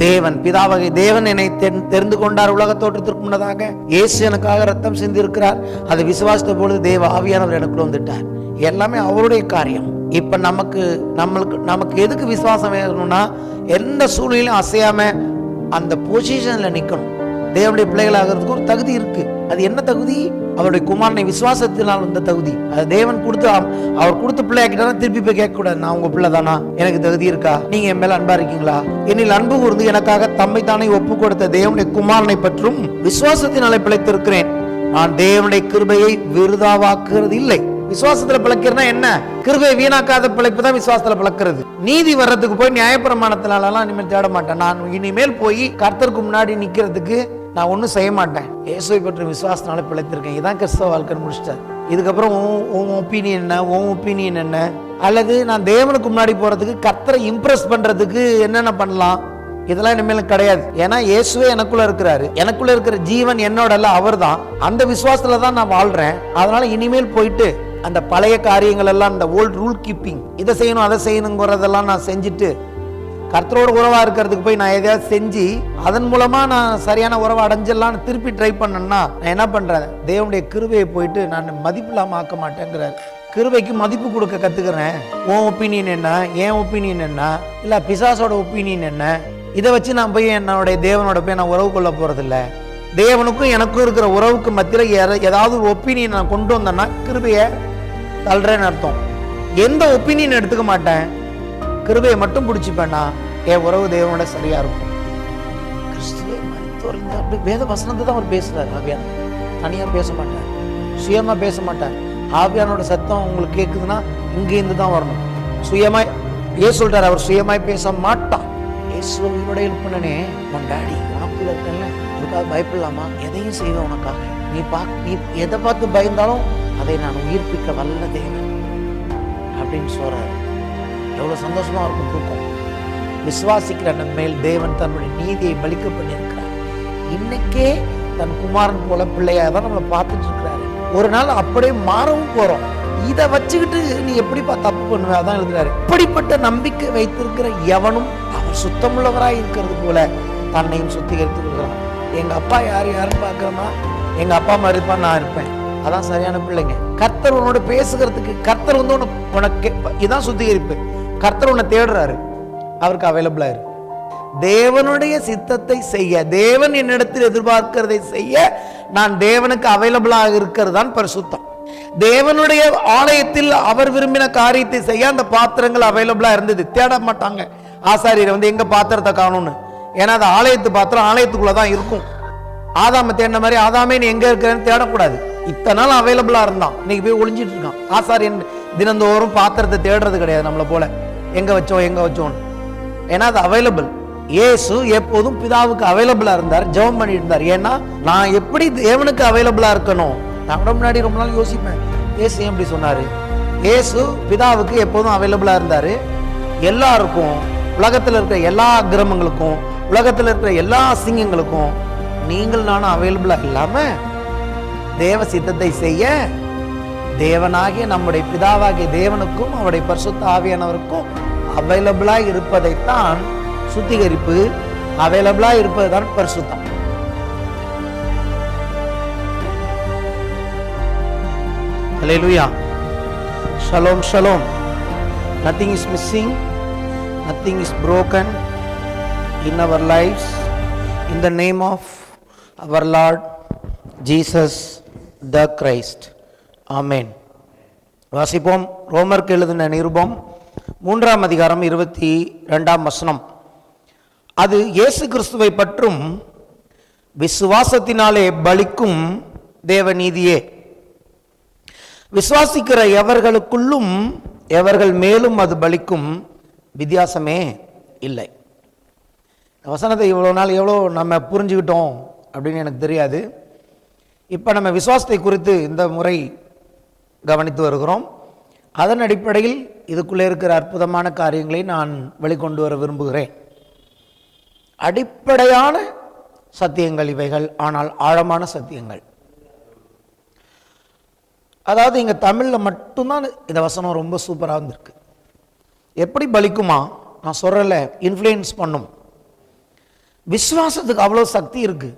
தேவன் பிதாவாகிய தேவன் என்னை தெரிந்து கொண்டார், உலக தோற்றத்திற்கு முன்னதாக இயேசு எனக்காக ரத்தம் சிந்திருக்கிறார், அதை விசுவாசித்த பொழுது தேவ ஆவியானவர் எனக்குள்ள வந்துட்டார். எல்லாமே அவருடைய காரியம். இப்ப நமக்கு எதுக்கு விசுவாசம் வேணும்னா, எந்த சூழ்நிலையும் அசையாம அந்த பொசிஷன்ல நிக்கணும். தேவனுடைய பிள்ளைகளாகிறதுக்கு ஒரு தகுதி இருக்கு. அது என்ன தகுதி? அவருடைய குமாரனை விசுவாசத்தினால் வந்த தகுதி. அது தேவன் கொடுத்து, அவர் கொடுத்த பிள்ளையாக்கிட்டா திருப்பி போய் கேட்க கூடாது, நான் உங்க பிள்ளை தானா, எனக்கு தகுதி இருக்கா, நீங்க என் மேல அன்பா இருக்கீங்களா, என்னில் அன்பு கூர்ந்து எனக்காக தம்மை தானே ஒப்பு கொடுத்த தேவனுடைய குமாரனை பற்றும் விசுவாசத்தினாலே பிழைத்திருக்கிறேன். நான் தேவனுடைய கிருபையை விருதாவாக்குறது இல்லை. விசுவாசத்துல பிழைக்கிறதுனா என்ன? கிருபையை வீணாக்காத பிழைப்பு தான் விசுவாசத்துல பிழைக்கிறது. நீதி வர்றதுக்கு போய் நியாயப்பிரமாணத்தினாலாம் இனிமேல் தேட மாட்டேன். நான் இனிமேல் போய் கர்த்தருக்கு முன்னாடி நிக்கிறதுக்கு நான் ஒன்றும் செய்ய மாட்டேன். இயேசுவை பற்றி விசுவாசத்தினால பிழைத்திருக்கேன். இதான் கிறிஸ்தவ வாழ்க்கைன்னு முடிச்சிட்டார். இதுக்கப்புறம் உன் ஒப்பீனியன் என்ன, உன் ஒப்பீனியன் என்ன, அல்லது நான் தேவனுக்கு முன்னாடி போறதுக்கு கர்த்தரை இம்ப்ரெஸ் பண்றதுக்கு என்னென்ன பண்ணலாம், இதெல்லாம் இனிமேல் கிடையாது. ஏன்னா இயேசுவே எனக்குள்ள இருக்கிறாரு. எனக்குள்ள இருக்கிற ஜீவன் என்னோட அல்ல, அவர் தான். அந்த விசுவாசத்துல தான் நான் வாழ்றேன். அதனால இனிமேல் போயிட்டு அந்த பழைய காரியங்கள் எல்லாம், இந்த ஓல்ட் ரூல் கீப்பிங், இதை செய்யணும் அதை செய்யணுங்கிறதெல்லாம் நான் செஞ்சுட்டு கர்த்தரோட உறவா இருக்கிறதுக்கு போய் நான் எதையாவது செஞ்சு அதன் மூலமா நான் சரியான உறவை அடைஞ்சிடலான்னு திருப்பி ட்ரை பண்ணேன்னா நான் என்ன பண்றேன்? தேவனுடைய கிருபையை போயிட்டு நான் மதிப்பு இல்லாம ஆக்க மாட்டேங்கிறார். கிருபைக்கு மதிப்பு கொடுக்க கத்துக்கிறேன். உன் ஒப்பீனியன் என்ன, என் ஒப்பீனியன் என்ன, இல்ல பிசாசோட ஒப்பீனியன் என்ன, இதை வச்சு நான் போய் என்னுடைய தேவனோட போய் நான் உறவு கொள்ள போறது இல்லை. தேவனுக்கும் எனக்கும் இருக்கிற உறவுக்கு மத்தியில் ஏதாவது ஒரு ஒப்பீனியன் நான் கொண்டு வந்தேன்னா கிருபையை தள்ளுறேன்னு அர்த்தம். எந்த ஒப்பீனியன் எடுத்துக்க மாட்டேன், கிருபையை மட்டும் பிடிச்சிப்பேன்னா என் உறவு தேவனோட சரியா இருக்கும். கிறிஸ்துவை மரித்தோர் அப்படி வேத வசனத்தை தான் அவர் பேசுறாரு. ஆவியான தனியா பேச மாட்டார், சுயமா பேச மாட்டார். ஆவியானோட சத்தம் உங்களுக்கு கேட்குதுன்னா இங்கிருந்து தான் வரணும். சுயமாய் ஏன் சொல்றாரு? அவர் சுயமாய் பேச மாட்டான். இயேசுவோட எழுப்பினே, உன் டாடி உனக்குள்ள இருக்கல, அதுக்காக பயப்படலாமா? எதையும் செய்வேன் உனக்காக. நீ எதை பார்த்து பயந்தாலும் அதை நான் உயிர்ப்பிக்க வல்ல தேவன் அப்படின்னு சொல்றாரு. எவ்வளவு சந்தோஷமா இருக்கும் தூக்கம். விசுவாசிக்கிற நம்ம மேல் தேவன் தன்னுடைய நீதியை பலிக்க பண்ணியிருக்கிறார். இன்னைக்கே தன் குமாரன் போல பிள்ளையா தான் நம்மளை பார்த்துட்டு இருக்கிறாரு. ஒரு நாள் அப்படியே மாறவும் போறோம். இதை வச்சுக்கிட்டு நீ எப்படிப்பா தப்பு பண்ணுவ? அதான் எழுதுறாரு, இப்படிப்பட்ட நம்பிக்கை வைத்திருக்கிற எவனும் அவர் சுத்தமுள்ளவராய் இருக்கிறது போல தன்னையும் சுத்திகரித்து கொள்கிறான். எங்க அப்பா யாருன்னு பாக்குறோமா? எங்க அப்பா மாதிரி இருப்பான், நான் இருப்பேன். அதான் சரியான பிள்ளைங்க. கர்த்தர் உன்னோட பேசுகிறதுக்கு, கர்த்தர் வந்து உனக்கு இதான் சுத்திகரிப்பு. கர்த்தர் உன்னை தேடுறாரு, அவருக்கு அவைலபிளா இரு. தேவனுடைய சித்தத்தை செய்ய, தேவன் என்னிடத்தில் எதிர்பார்க்கிறதை செய்ய நான் தேவனுக்கு அவைலபிளாக இருக்கிறது தான் பரிசுத்தம். தேவனுடைய ஆலயத்தில் அவர் விரும்பின காரியத்தை செய்ய அந்த பாத்திரங்கள் அவைலபிளா இருந்தது. தேட மாட்டாங்க ஆசாரியரை வந்து எங்க பாத்திரத்தை காணும்னு. ஏன்னா அது ஆலயத்து பாத்திரம் ஆலயத்துக்குள்ளதான் இருக்கும். ஆதாம தேடின மாதிரி ஆதாமே நீ எங்க இருக்கிறேன்னு தேடக்கூடாது. இத்தனை நாள் அவைலபிளா இருந்தான், இன்னைக்கு போய் ஒளிஞ்சிட்டு இருக்கான். ஆசாரியன் தினந்தோறும் பாத்திரத்தை தேடுறது கிடையாது நம்மளை போல, எங்க வச்சோம். ஏன்னா அது அவைலபிள். இயேசு எப்போதும் பிதாவுக்கு அவைலபிளா இருந்தார், ஜெபம் பண்ணிட்டு இருந்தார். ஏன்னா நான் எப்படி தேவனுக்கு அவைலபிளா இருக்கணும்? நான் கூட முன்னாடி ரொம்ப நாள் யோசிப்பேன், இயேசு ஏன் இப்படி சொன்னாரு? இயேசு பிதாவுக்கு எப்போதும் அவைலபிளா இருந்தாரு. எல்லாருக்கும், உலகத்தில் இருக்கிற எல்லா கிரமங்களுக்கும், உலகத்தில் இருக்கிற எல்லா அசிங்கங்களுக்கும் நீங்கள் நானும் அவைலபிளா இல்லாம தேவ சித்தத்தை செய்ய தேவனாகிய நம்முடைய பிதாவாகிய தேவனுக்கும் அவருடைய பரிசுத்த ஆவியானவருக்கும் அவைலபிளா இருப்பதைத்தான் சுத்திகரிப்பு. அவைலபிளா இருப்பதுதான் பரிசுத்தம். ஹல்லேலூயா. ஷலோம் ஷலோம். Nothing is missing, nothing is broken in our lives. In the name of our Lord Jesus the Christ. Amen. வாசிப்போம். ரோமருக்கு எழுதின நிருபம் 3ஆம் அதிகாரம் 22ஆம் வசனம். அது இயேசு கிறிஸ்துவை பற்றும் விசுவாசத்தினாலே பலிக்கும் தேவநீதியே. விசுவாசிக்கிற எவர்களுக்குள்ளும் எவர்கள் மேலும் அது பலிக்கும், வித்தியாசமே இல்லை. வசனத்தை இவ்வளோ நாள் எவ்வளோ நம்ம புரிஞ்சுக்கிட்டோம் அப்படின்னு எனக்கு தெரியாது. இப்போ நம்ம விசுவாசத்தை குறித்து இந்த முறை கவனித்து வருகிறோம். அதன் அடிப்படையில் இதுக்குள்ளே இருக்கிற அற்புதமான காரியங்களை நான் வெளிக்கொண்டு வர விரும்புகிறேன். அடிப்படையான சத்தியங்கள் இவைகள், ஆனால் ஆழமான சத்தியங்கள். அதாவது இங்கே தமிழில் மட்டும்தான் இந்த வசனம் ரொம்ப சூப்பராக இருந்திருக்கு. எப்படி பலிக்குமா? நான் சொல்கிறல, இன்ஃப்ளூயன்ஸ் பண்ணும். விசுவாசத்துக்கு அவ்வளோ சக்தி இருக்கு.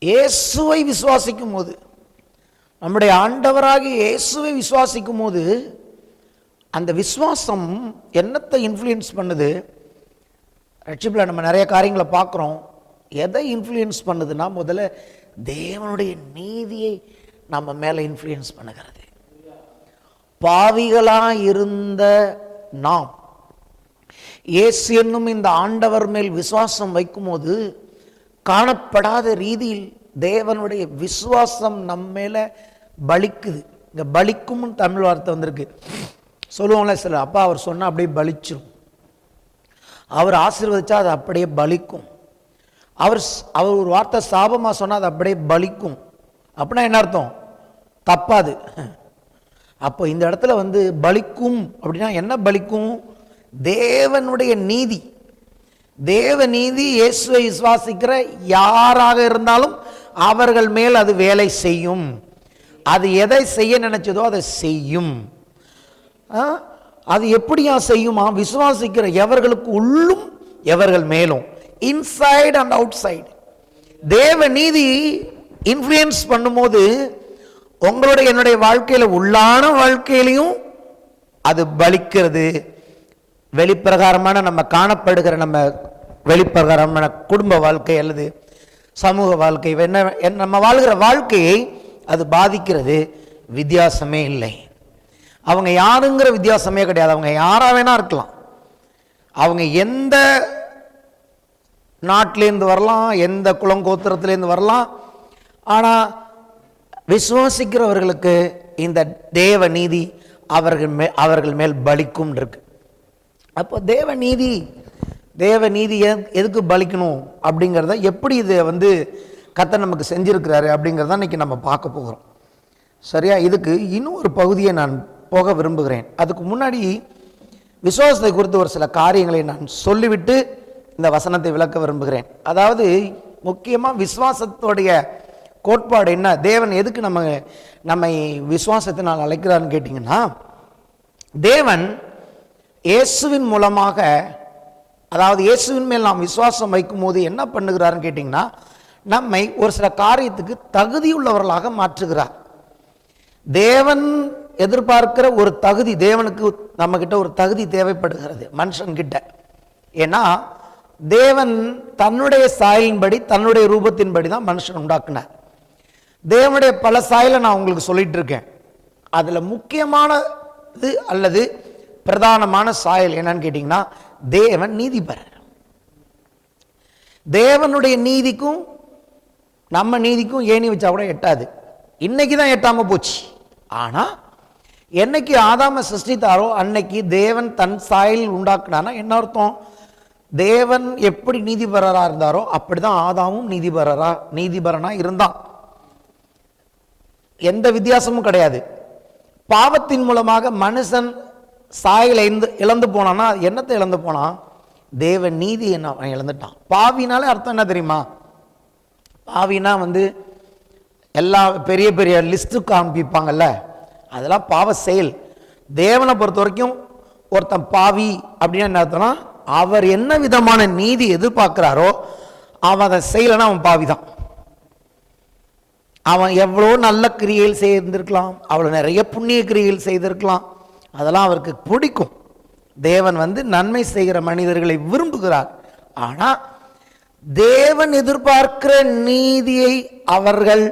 இயேசுவை விசுவாசிக்கும் போது, நம்முடைய ஆண்டவராகிய இயேசுவை விசுவாசிக்கும் போது அந்த விசுவாசம் என்னத்தை இன்ஃப்ளூயன்ஸ் பண்ணுது? ரட்சிப்பில் நம்ம நிறைய காரியங்களை பார்க்குறோம். எதை இன்ஃப்ளூயன்ஸ் பண்ணுதுன்னா, முதல்ல தேவனுடைய நீதியை நம்ம மேலே இன்ஃப்ளூயன்ஸ் பண்ணுகிறது. பாவிகளாக இருந்த நாம் இயேசு என்னும் இந்த ஆண்டவர் மேல் விசுவாசம் வைக்கும்போது காணப்படாத ரீதியில் தேவனுடைய விசுவாசம் நம்ம மேலே பலிக்குது. இங்கே பலிக்கும் தமிழ் வார்த்தை வந்திருக்கு. சொல்லுவோம்ல சில, அப்பா அவர் சொன்னால் அப்படியே பலிச்சிடும், அவர் ஆசீர்வதிச்சா அது அப்படியே பலிக்கும், அவர் ஒரு வார்த்தை சாபமாக சொன்னால் அது அப்படியே பலிக்கும். அப்படின்னா என்ன அர்த்தம்? தப்பாது. அப்போ இந்த இடத்துல பலிக்கும் அப்படின்னா என்ன பலிக்கும்? தேவனுடைய நீதி. தேவ நீதி இயேசுவை விசுவாசிக்கிற யாராக இருந்தாலும் அவர்கள் மேல் அது வேலை செய்யும். அது எதை செய்ய நினைச்சதோ அதை செய்யும். அது எப்படியா செய்யுமா? விசுவாசிக்கிற எவர்களுக்கு உள்ளும் எவர்கள் மேலும், இன்சைட் அண்ட் அவுட் சைடு. தேவ நீதி இன்ஃப்ளூயன்ஸ் பண்ணும்போது உங்களுடைய என்னுடைய வாழ்க்கையில், உள்ளான வாழ்க்கையிலையும் அது பலிக்கிறது. வெளிப்பிரகாரமான நம்ம காணப்படுகிற நம்ம வெளிப்பிரகாரமான குடும்ப வாழ்க்கை அல்லது சமூக வாழ்க்கை, நம்ம வாழ்கிற வாழ்க்கையை அது பாதிக்கிறது. வித்தியாசமே இல்லை. அவங்க யாருங்கிற வித்தியாசமே கிடையாது. அவங்க யாராக வேணா இருக்கலாம். அவங்க எந்த நாட்டிலேருந்து வரலாம், எந்த குலங்கோத்திரத்திலேருந்து வரலாம். ஆனால் விசுவாசிக்கிறவர்களுக்கு இந்த தேவ நீதி அவர்கள் மேல் பலிக்கும் இருக்கு. அப்போ தேவ நீதி எதுக்கு பலிக்கணும் அப்படிங்கிறத, எப்படி இதை கர்த்தர் நமக்கு செஞ்சிருக்கிறாரு அப்படிங்கிறத இன்னைக்கு நம்ம பார்க்க போகிறோம். சரியா? இதுக்கு இன்னும் ஒரு பகுதியை நான் போக விரும்புகிறேன். அதுக்கு முன்னாடி விசுவாசத்தை குறித்து ஒரு சில காரியங்களை நான் சொல்லிவிட்டு இந்த வசனத்தை விளக்க விரும்புகிறேன். அதாவது முக்கியமாக விசுவாசத்தோடைய கோட்பாடு என்ன, தேவன் எதுக்கு நம்மை விசுவாசத்தினால் அழைக்கிறான்னு கேட்டிங்கன்னா, தேவன் இயேசுவின் மூலமாக, அதாவது இயேசுவின் மேல் நாம் விசுவாசம் வைக்கும் போது என்ன பண்ணுகிறாருன்னு கேட்டிங்கன்னா, நம்மை ஒரு சில காரியத்துக்கு தகுதியுள்ளவர்களாக மாற்றுகிறார். தேவன் எதிர்பார்க்கிற ஒரு தகுதி, தேவனுக்கு நம்ம கிட்ட ஒரு தகுதி தேவைப்படுகிறது மனுஷன்கிட்ட. ஏன்னா தேவன் தன்னுடைய சாயலின்படி, தன்னுடைய ரூபத்தின்படி தான் மனுஷன் உண்டாக்குனார். தேவனுடைய பல சாயலை நான் உங்களுக்கு சொல்லிட்டு இருக்கேன். அதில் முக்கியமானது அல்லது பிரதானமான சாயல் என்னன்னு கேட்டிங்கன்னா, தேவன் நீதிபரர். தேவனுடைய நீதிக்கும் நம்ம நீதிக்கும் ஏணி வச்சா கூட எட்டாது. இன்னைக்கு தான் எட்டாமல் போச்சு. ஆனால் என்னைக்கு ஆதாம சிருஷ்டித்தாரோ அன்னைக்கு தேவன் தன் சாயலில் உண்டாக்குனானா என்ன அர்த்தம்? தேவன் எப்படி நீதிபரராக இருந்தாரோ அப்படிதான் ஆதாமும் நீதிபரனாக இருந்தான். எந்த வித்தியாசமும் கிடையாது. பாவத்தின் மூலமாக மனுஷன் சாயலை இழந்து போனான்னா என்னத்தை இழந்து போனான்? தேவ நீதி அவன் இழந்துட்டான். பாவினாலே அர்த்தம் என்ன தெரியுமா? பாவினா எல்லா பெரிய பெரிய லிஸ்ட்டு காண்பிப்பாங்கல்ல, அதெல்லாம் பாவ செயல். தேவனை பொறுத்த வரைக்கும் ஒருத்தன் பாவி அப்படின்னு என்ன அர்த்தம்னா, அவர் என்ன விதமான நீதி எதிர்பார்க்கிறாரோ அவன் அதை செய்யலைன்னா அவன் பாவி தான். அவன் எவ்வளோ நல்ல கிரியைகள் செய்திருக்கலாம், அவ்வளோ நிறைய புண்ணிய கிரியைகள் செய்திருக்கலாம், அதெல்லாம் அவருக்கு பிடிக்கும். தேவன் நன்மை செய்கிற மனிதர்களை விரும்புகிறார். ஆனால் தேவன் எதிர்பார்க்கிற நீதியை அவர்கள்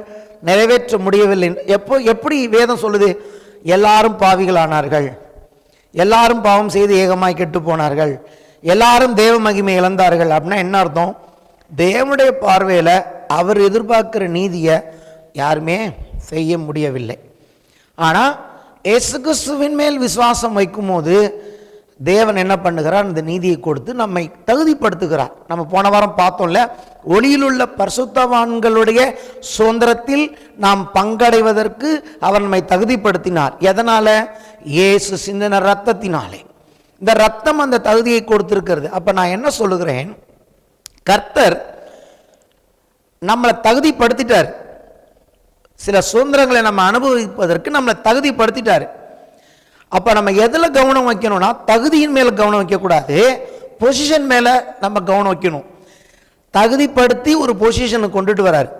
நிறைவேற்ற முடியவில்லை. எப்படி வேதம் சொல்லுது? எல்லாரும் பாவிகளானார்கள், எல்லாரும் பாவம் செய்து ஏகமாய் கெட்டு போனார்கள், எல்லாரும் தேவ மகிமை இழந்தார்கள். அப்படின்னா என்ன அர்த்தம்? தேவனுடைய பார்வையில் அவர் எதிர்பார்க்கிற நீதியை யாருமே செய்ய முடியவில்லை. ஆனால் இயேசு கிறிஸ்துவின் மேல் விசுவாசம் வைக்கும் போது தேவன் என்ன பண்ணுகிறார்? இந்த நீதியை கொடுத்து நம்மை தகுதிப்படுத்துகிறார். நம்ம போன வாரம் பார்த்தோம்ல, ஒளியில் உள்ள பரிசுத்தவான்களுடைய சுதந்திரத்தில் நாம் பங்கடைவதற்கு அவர் நம்மை தகுதிப்படுத்தினார். எதனால? இயேசு சிந்தின ரத்தத்தினாலே. இந்த ரத்தம் அந்த தகுதியை கொடுத்திருக்கிறது. அப்ப நான் என்ன சொல்லுகிறேன்? கர்த்தர் நம்மளை தகுதிப்படுத்திட்டார். சில சுதந்திரங்களை நம்ம அனுபவிப்பதற்கு நம்மளை தகுதிப்படுத்திட்டார். அப்ப நம்ம எதுல கவனம் வைக்கணும்னா, தகுதியின் மேல கவனம் வைக்க கூடாது, பொசிஷன் மேல நம்ம கவனம் வைக்கணும். தகுதிப்படுத்தி ஒரு பொசிஷனுக்கு கொண்டுட்டு வரார்.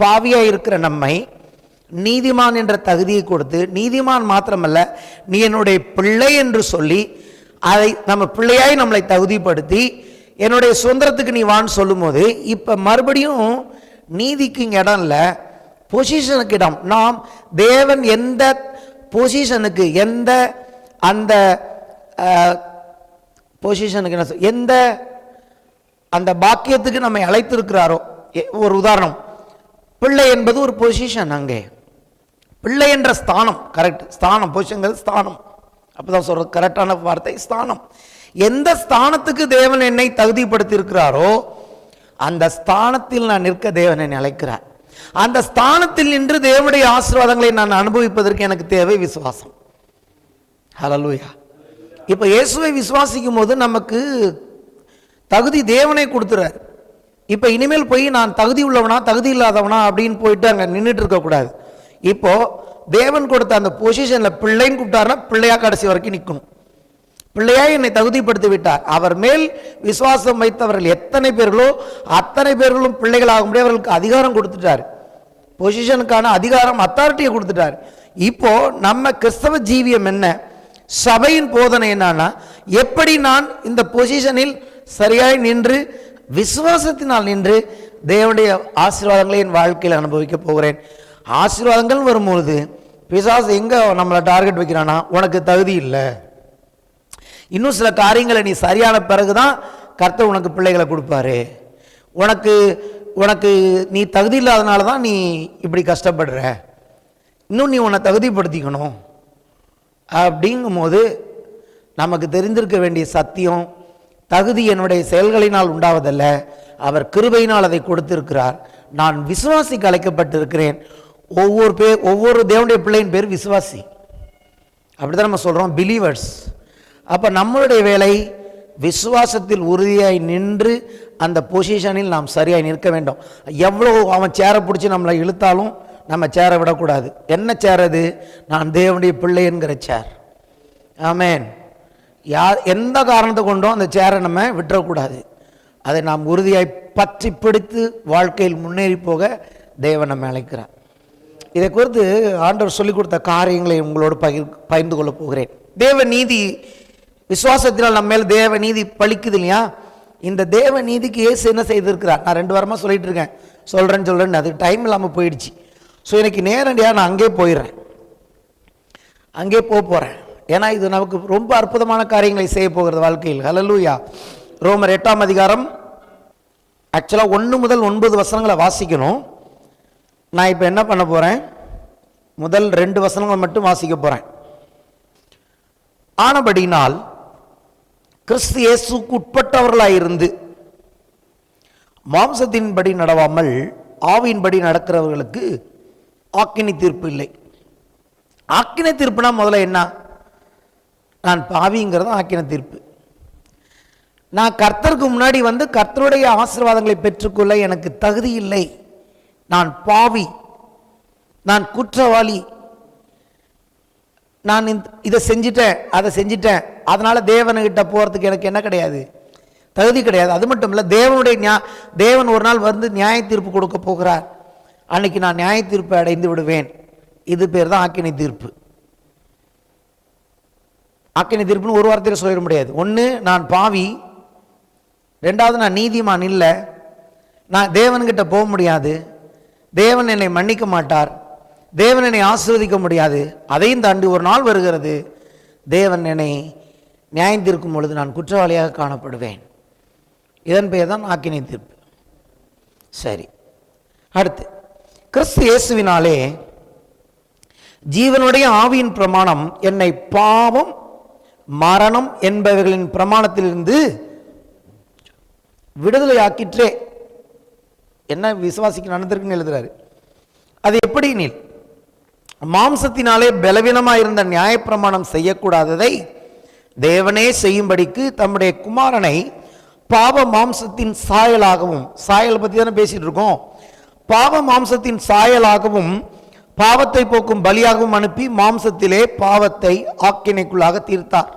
பாவியாக இருக்கிற நம்மை நீதிமான் என்ற தகுதியை கொடுத்து, நீதிமான் மாத்திரமல்ல நீ என்னுடைய பிள்ளை என்று சொல்லி, அதை நம்ம பிள்ளையாய் நம்மளை தகுதிப்படுத்தி என்னுடைய சுதந்திரத்துக்கு நீ வான்னு சொல்லும் போது, இப்போ மறுபடியும் நீதிக்கு இங்கே இடம் இல்லை, பொசிஷனுக்கு இடம். நாம் தேவன் எந்த பொசிஷனுக்கு, எந்த அந்த பொசிஷனுக்கு என்ன எந்த அந்த பாக்கியத்துக்கு நம்மை அழைத்திருக்கிறாரோ. ஒரு உதாரணம், பிள்ளை என்பது ஒரு பொசிஷன். அங்கே பிள்ளை என்ற ஸ்தானம், கரெக்ட், ஸ்தானம், பொசிஷன் ஸ்தானம், அப்பதான் சொல்றது கரெக்டான வார்த்தை, ஸ்தானம். எந்த ஸ்தானத்துக்கு தேவன் என்னை தகுதிப்படுத்தி இருக்கிறாரோ அந்த ஸ்தானத்தில் நான் நிற்க தேவன் என்னை அழைக்கிறார். அந்த ஸ்தானத்தில் நின்று தேவனுடைய ஆசீர்வாதங்களை நான் அனுபவிப்பதற்கு எனக்கு தேவை விசுவாசம். ஹல்லேலூயா. இப்போ இயேசுவை விசுவாசிக்கும் போது நமக்கு தகுதி தேவனை கொடுத்துறார். இப்போ இனிமேல் போய் நான் தகுதி உள்ளவனா தகுதி இல்லாதவனா அப்படின்னு போயிட்டு அங்கே நின்றுட்டு இருக்கக்கூடாது. இப்போ தேவன் கொடுத்த அந்த பொசிஷனில் பிள்ளைன்னு கூப்பிட்டாருன்னா பிள்ளையா கடைசி வரைக்கும் நிற்கணும். பிள்ளையாய் என்னை தகுதிப்படுத்தி விட்டார். அவர் மேல் விசுவாசம் வைத்தவர்கள் எத்தனை பேர்களோ அத்தனை பேர்களும் பிள்ளைகளாக முடியாது, அவர்களுக்கு அதிகாரம் கொடுத்துட்டார். பொசிஷனுக்கான அதிகாரம், அத்தாரிட்டியை கொடுத்துட்டார். இப்போ நம்ம கிறிஸ்தவ ஜீவியம் என்ன, சபையின் போதனை என்னன்னா, எப்படி நான் இந்த பொசிஷனில் சரியாய் நின்று விசுவாசத்தினால் நின்று தேவனுடைய ஆசீர்வாதங்களை என் வாழ்க்கையில் அனுபவிக்க போகிறேன். ஆசீர்வாதங்கள் வரும்பொழுது பிசாசு எங்க நம்மளை டார்கெட் வைக்கிறானா, உனக்கு தகுதி இல்லை, இன்னும் சில காரியங்களை நீ சரியான பிறகுதான் கர்த்தர் உனக்கு பிள்ளைகளை கொடுப்பாரு, உனக்கு உனக்கு நீ தகுதி இல்லாதனால தான் நீ இப்படி கஷ்டப்படுற, இன்னும் நீ உன்னை தகுதிப்படுத்திக்கணும். அப்படிங்கும் போது நமக்கு தெரிந்திருக்க வேண்டிய சத்தியம், தகுதி என்னுடைய செயல்களினால் உண்டாவதல்ல, அவர் கிருபையினால் அதை கொடுத்திருக்கிறார். நான் விசுவாசிக்கு அழைக்கப்பட்டிருக்கிறேன். ஒவ்வொரு தேவனுடைய பிள்ளையின் பேர் விசுவாசி. அப்படிதான் நம்ம சொல்றோம், பிலீவர்ஸ். அப்ப நம்மளுடைய வேலை விசுவாசத்தில் உறுதியாய் நின்று அந்த பொசிஷனில் நாம் சரியாய் நிற்க வேண்டும். எவ்வளோ அவன் சேரை பிடிச்சி நம்மளை இழுத்தாலும் நம்ம சேரை விடக்கூடாது. என்ன சேர் அது? நான் தேவனுடைய பிள்ளை என்கிற சேர். ஆமேன். எந்த காரணத்தை கொண்டும் அந்த சேரை நம்ம விட்டுறக்கூடாது. அதை நாம் உறுதியாய் பற்றி பிடித்து வாழ்க்கையில் முன்னேறி போக தேவன் நம்ம அழைக்கிறார். இதை குறித்து ஆண்டவர் சொல்லிக் கொடுத்த காரியங்களை உங்களோடு பகிர்ந்து கொள்ள போகிறேன். தேவ நீதி விசுவாசத்தினால் நம்ம மேல் தேவ நீதி பலிக்குது இல்லையா? இந்த தேவ நீதிக்கு இயேசு என்ன செய்திருக்கிறார்? நான் 2 வாரமாக சொல்லிட்டு இருக்கேன், சொல்கிறேன்னு அதுக்கு டைம் இல்லாமல் போயிடுச்சு. ஸோ இன்னைக்கு நேரடியாக நான் அங்கே போயிடுறேன், அங்கே போகிறேன். ஏன்னா இது நமக்கு ரொம்ப அற்புதமான காரியங்களை செய்ய போகிறது வாழ்க்கையில். ஹல்லேலூயா. ரோமர் 8ஆம் அதிகாரம் ஆக்சுவலாக 1 முதல் 9 வசனங்களை வாசிக்கணும். நான் இப்போ என்ன பண்ண போகிறேன், முதல் 2 வசனங்கள் மட்டும் வாசிக்க போகிறேன். ஆனபடினால் கிறிஸ்து இயேசுக்கு உட்பட்டவர்களாயிருந்து மாம்சத்தின்படி நடவாமல் ஆவியின்படி நடக்கிறவர்களுக்கு ஆக்கினை தீர்ப்பு இல்லை. ஆக்கினை தீர்ப்புனா முதல்ல என்ன? நான் பாவிங்கிறது ஆக்கினை தீர்ப்பு. நான் கர்த்தருக்கு முன்னாடி வந்து கர்த்தருடைய ஆசீர்வாதங்களை பெற்றுக்கொள்ள எனக்கு தகுதி இல்லை, நான் பாவி, நான் குற்றவாளி, நான் இதை செஞ்சிட்டேன் அதை செஞ்சிட்டேன், அதனால தேவன்கிட்ட போகிறதுக்கு எனக்கு என்ன கிடையாது, தகுதி கிடையாது. அது மட்டும் இல்லை, தேவன் ஒரு நாள் வந்து நியாய தீர்ப்பு கொடுக்க போகிறார். அன்னைக்கு நான் நியாய தீர்ப்பை அடைந்து விடுவேன். இது பேர் தான் ஆக்கினை தீர்ப்பு. ஆக்கினை தீர்ப்புன்னு ஒரு வார்த்தையில் சொல்லிட முடியாது. ஒன்று, நான் பாவி, 2வது நான் நீதிமான் இல்லை, நான் தேவன்கிட்ட போக முடியாது, தேவன் என்னை மன்னிக்க மாட்டார், தேவன் என்னை ஆசீர்வதிக்க முடியாது. அதையும் தாண்டி ஒரு நாள் வருகிறது, தேவன் என்னை நியாயம் தீர்க்கும் பொழுது நான் குற்றவாளியாக காணப்படுவேன். இதன் பெயர் தான் ஆக்கினை தீர்ப்பு. சரி, அடுத்து, கிறிஸ்து இயேசுவினாலே ஜீவனுடைய ஆவியின் பிரமாணம் என்னை பாவம் மரணம் என்பவர்களின் பிரமாணத்திலிருந்து விடுதலை ஆக்கிற்றே. என்ன விசுவாசிக்கு நடந்திருக்குன்னு எழுதுறாரு. அது எப்படி? நீல் மாம்சத்தினாலே பலவீனமாயிருந்த நியாயப்பிரமாணம் செய்யக்கூடாததை தேவனே செய்யும்படிக்கு தம்முடைய குமாரனை பாவ மாம்சத்தின் சாயலாகவும், சாயல் பற்றி தானே பேசிட்டு இருக்கோம், பாவ மாம்சத்தின் சாயலாகவும் பாவத்தை போக்கும் பலியாகவும் அனுப்பி மாம்சத்திலே பாவத்தை ஆக்கினைக்குள்ளாக தீர்த்தார்.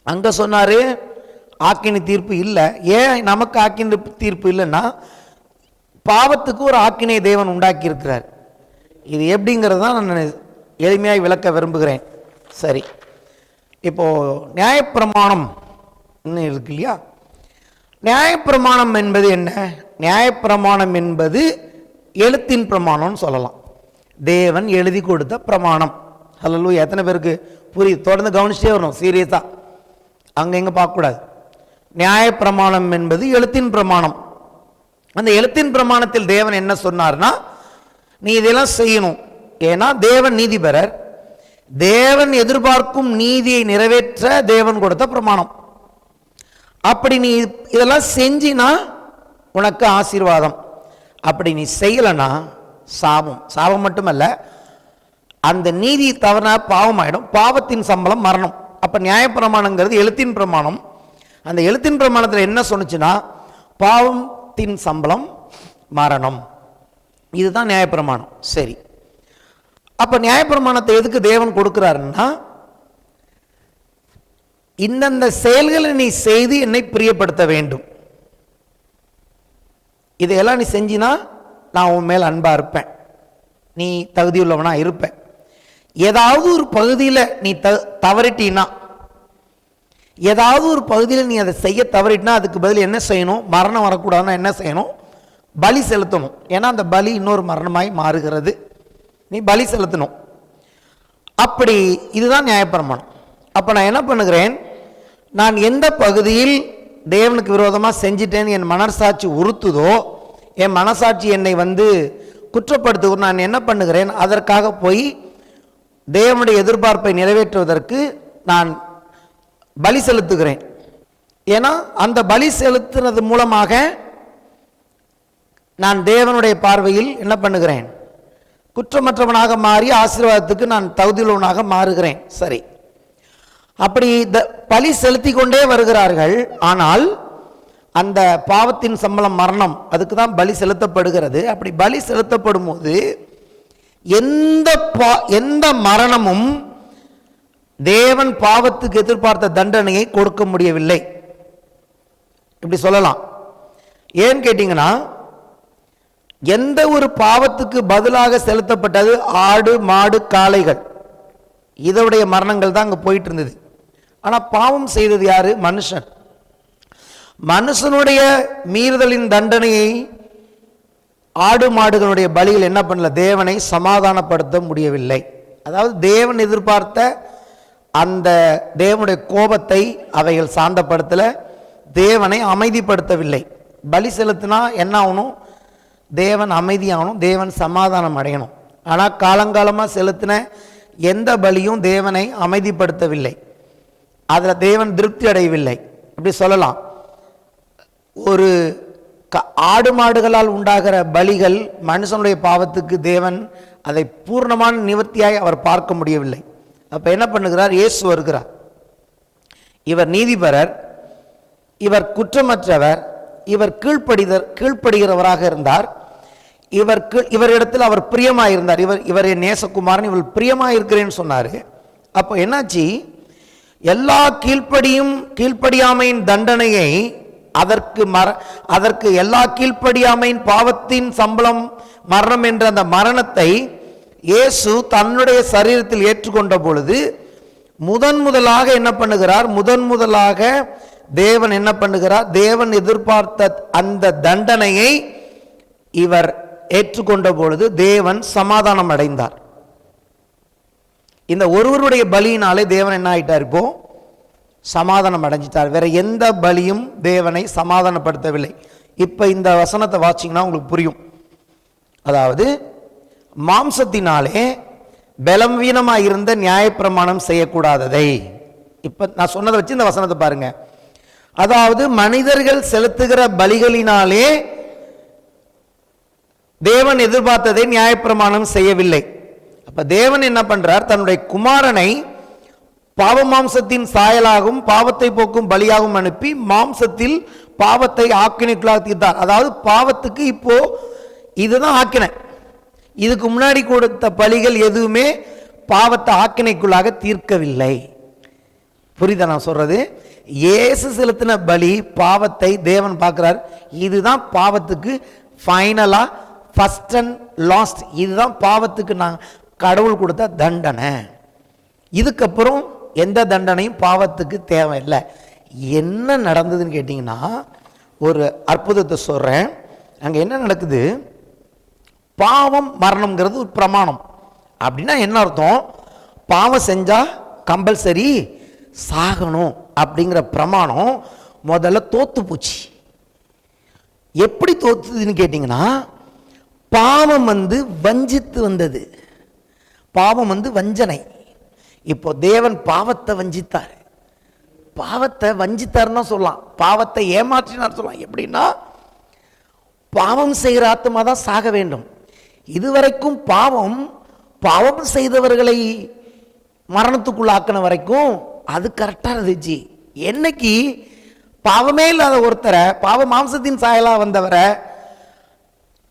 அங்க சொன்னாரு ஆக்கினை தீர்ப்பு இல்லை. ஏன் நமக்கு ஆக்கினை தீர்ப்பு இல்லைன்னா, பாவத்துக்கு ஒரு ஆக்கினை தேவன் உண்டாக்கி இருக்கிறார். இது எப்படிங்கிறது தான் நான் எளிமையாக விளக்க விரும்புகிறேன். சரி, இப்போ நியாயப்பிரமாணம் இருக்கு இல்லையா? நியாயப்பிரமாணம் என்பது என்ன? நியாயப்பிரமாணம் என்பது எழுத்தின் பிரமாணம்னு சொல்லலாம். தேவன் எழுதி கொடுத்த பிரமாணம். ஹல்லேலூயா. எத்தனை பேருக்கு புரியுது? தொடர்ந்து கவனிச்சே வரணும், சீரியஸாக அங்கே எங்கே பார்க்கக்கூடாது. நியாயப்பிரமாணம் என்பது எழுத்தின் பிரமாணம். அந்த எழுத்தின் பிரமாணத்தில் தேவன் என்ன சொன்னார்னா, நீ இதெல்லாம் செய்யணும். ஏன்னா தேவன் நீதிபரர். தேவன் எதிர்பார்க்கும் நீதியை நிறைவேற்ற தேவன் கொடுத்த பிரமாணம். அப்படி நீ இதெல்லாம் செஞ்சினா உனக்கு ஆசீர்வாதம், அப்படி நீ செய்யலைன்னா சாபம். சாபம் மட்டுமல்ல, அந்த நீதி தவறுனா பாவம் ஆயிடும். பாவத்தின் சம்பளம் மரணம். அப்போ நியாயப்பிரமாணங்கிறது எழுத்தின் பிரமாணம். அந்த எழுத்தின் பிரமாணத்தில் என்ன சொன்னுச்சுன்னா, பாவத்தின் சம்பளம் மரணம். இதுதான் நியாயப்பிரமாணம். சரி, அப்போ நியாயப்பிரமாணத்தை எதுக்கு தேவன் கொடுக்கிறாருன்னா, இந்தந்த செயல்களை நீ செய்து என்னை பிரியப்படுத்த வேண்டும். இதையெல்லாம் நீ செஞ்சினா நான் உன் மேல் அன்பா இருப்பேன், நீ தகுதியுள்ளவனா இருப்பேன். ஏதாவது ஒரு பகுதியில் நீ தவறிட்டீன்னா, ஏதாவது ஒரு பகுதியில் நீ அதை செய்ய தவறிட்டினா, அதுக்கு பதில் என்ன செய்யணும்? மரணம் வரக்கூடாதுன்னா என்ன செய்யணும்? பலி செலுத்தணும். ஏன்னா அந்த பலி இன்னொரு மரணமாய் மாறுகிறது. நீ பலி செலுத்தணும். அப்படி இதுதான் நியாயப்பிரமாணம். அப்போ நான் என்ன பண்ணுகிறேன்? நான் எந்த பகுதியில் தேவனுக்கு விரோதமாக செஞ்சிட்டேன்னு என் மனசாட்சி உறுத்துதோ, என் மனசாட்சி என்னை குற்றப்படுத்துகிறோம், நான் என்ன பண்ணுகிறேன்? அதற்காக போய் தேவனுடைய எதிர்பார்ப்பை நிறைவேற்றுவதற்கு நான் பலி செலுத்துகிறேன். ஏன்னா அந்த பலி செலுத்துறது மூலமாக நான் தேவனுடைய பார்வையில் என்ன பண்ணுகிறேன்? குற்றமற்றவனாக மாறி ஆசீர்வாதத்துக்கு நான் தகுதியுள்ளவனாக மாறுகிறேன். சரி, அப்படி பலி செலுத்தி கொண்டே வருகிறார்கள். ஆனால் அந்த பாவத்தின் சம்பளம் மரணம், அதுக்கு தான் பலி செலுத்தப்படுகிறது. அப்படி பலி செலுத்தப்படும் போது எந்த மரணமும் தேவன் பாவத்துக்கு எதிர்பார்த்த தண்டனையை கொடுக்க முடியவில்லை, இப்படி சொல்லலாம். ஏன்னு கேட்டீங்கன்னா, எந்த ஒரு பாவத்துக்கு பதிலாக செலுத்தப்பட்டது ஆடு மாடு காளைகள், இதோடைய மரணங்கள் தான் அங்கே போயிட்டு இருந்தது. ஆனால் பாவம் செய்தது யாரு? மனுஷன். மனுஷனுடைய மீறுதலின் தண்டனையை ஆடு மாடுகளுடைய பலிகள் என்ன பண்ணல? தேவனை சமாதானப்படுத்த முடியவில்லை. அதாவது தேவன் எதிர்பார்த்த அந்த தேவனுடைய கோபத்தை அவைகள் சாந்தப்படுத்தல, தேவனை அமைதிப்படுத்தவில்லை. பலி செலுத்தினா என்ன ஆகணும்? தேவன் அமைதியாகணும், தேவன் சமாதானம் அடையணும். ஆனால் காலங்காலமாக செலுத்தின எந்த பலியும் தேவனை அமைதிப்படுத்தவில்லை, அதில் தேவன் திருப்தி அடையவில்லை. இப்படி சொல்லலாம். ஒரு ஆடு மாடுகளால் உண்டாகிற பலிகள் மனுஷனுடைய பாவத்துக்கு தேவன் அதை பூர்ணமான நிவர்த்தியாய் அவர் பார்க்க முடியவில்லை. அப்போ என்ன பண்ணுகிறார்? இயேசு வருகிறார். இவர் நீதிபரர், இவர் குற்றமற்றவர், இவர் கீழ்ப்படுகிறவராக இருந்தார். இவரிடத்தில் அவர் பிரியமாயிருந்தார். இவர் என் நேசகுமாரன், இவர் பிரியமாயிருக்கிறேன்னு சொன்னார். அப்போ என்னாச்சு? எல்லா கீழ்ப்படியாமையின் தண்டனையை, அதற்கு எல்லா கீழ்ப்படியாமையின் பாவத்தின் சம்பளம் மரணம் என்ற அந்த மரணத்தை இயேசு தன்னுடைய சரீரத்தில் ஏற்றுக்கொண்ட பொழுது முதலாக என்ன பண்ணுகிறார்? முதலாக தேவன் என்ன பண்ணுகிறார்? தேவன் எதிர்பார்த்த அந்த தண்டனையை இவர் ஏற்றுக்கொண்ட பொழுது தேவன் சமாதானம் அடைந்தார். இந்த ஒருவருடைய பலியினாலே தேவன் என்ன ஆயிட்டார்? இப்போ சமாதானம் அடைஞ்சிட்டார். வேற எந்த பலியும் தேவனை சமாதானப்படுத்தவில்லை. இப்ப இந்த வசனத்தை வாசிங்கன்னா உங்களுக்கு புரியும். அதாவது மாம்சத்தினாலே பலவீனமாக இருந்த நியாயப்பிரமாணம் செய்யக்கூடாததை, இப்ப நான் சொன்னதை வச்சு இந்த வசனத்தை பாருங்க. அதாவது மனிதர்கள் செலுத்துகிற பலிகளினாலே தேவன் எதிர்பார்த்ததை நியாயப்பிரமாணம் செய்யவில்லை. அப்ப தேவன் என்ன பண்றார்? தன்னுடைய குமாரனை பாவ மாம்சத்தின் சாயலாகவும் பாவத்தை போக்கும் பலியாகவும் அனுப்பி மாம்சத்தில் பாவத்தை ஆக்கினைக்குள்ளாக தீர்த்தார். அதாவது பாவத்துக்கு இப்போ இதுதான் ஆக்கினை. இதுக்கு முன்னாடி கொடுத்த பலிகள் எதுவுமே பாவத்தை ஆக்கினைக்குள்ளாக தீர்க்கவில்லை. புரியுதா நான் சொல்றது? இயேசு செலுத்தின பலி பாவத்தை தேவன் பார்க்கிறார். இதுதான் பாவத்துக்கு ஃபைனலா ஃபர்ஸ்ட் அண்ட் லாஸ்ட். இதுதான் பாவத்துக்கு நான் கடவுள் கொடுத்த தண்டனை. இதுக்கப்புறம் எந்த தண்டனையும் பாவத்துக்கு தேவையில்லை. என்ன நடந்ததுன்னு கேட்டிங்கன்னா, ஒரு அற்புதத்தை சொல்கிறேன். அங்கே என்ன நடக்குது? பாவம் மரணம்ங்கிறது ஒரு பிரமாணம். அப்படின்னா என்ன அர்த்தம்? பாவம் செஞ்சால் கம்பல்சரி சாகணும் அப்படிங்கிற பிரமாணம் முதல்ல தோத்து போச்சு. எப்படி தோத்துதுன்னு கேட்டிங்கன்னா, பாவம் வஞ்சித்து வந்தது. பாவம் வஞ்சனை. இப்போ தேவன் பாவத்தை வஞ்சித்தார். பாவத்தை வஞ்சித்தார்னா சொல்லலாம், பாவத்தை ஏமாற்றினார் சொல்லலாம். எப்படின்னா, பாவம் செய்கிற ஆத்மா தான் சாக வேண்டும். இதுவரைக்கும் பாவம் செய்தவர்களை மரணத்துக்குள்ளாக்கின வரைக்கும் அது கரெக்டாக இருந்துச்சு. என்னைக்கு பாவமே இல்லாத ஒருத்தரை, பாவ மாம்சத்தின் சாயலாக வந்தவரை,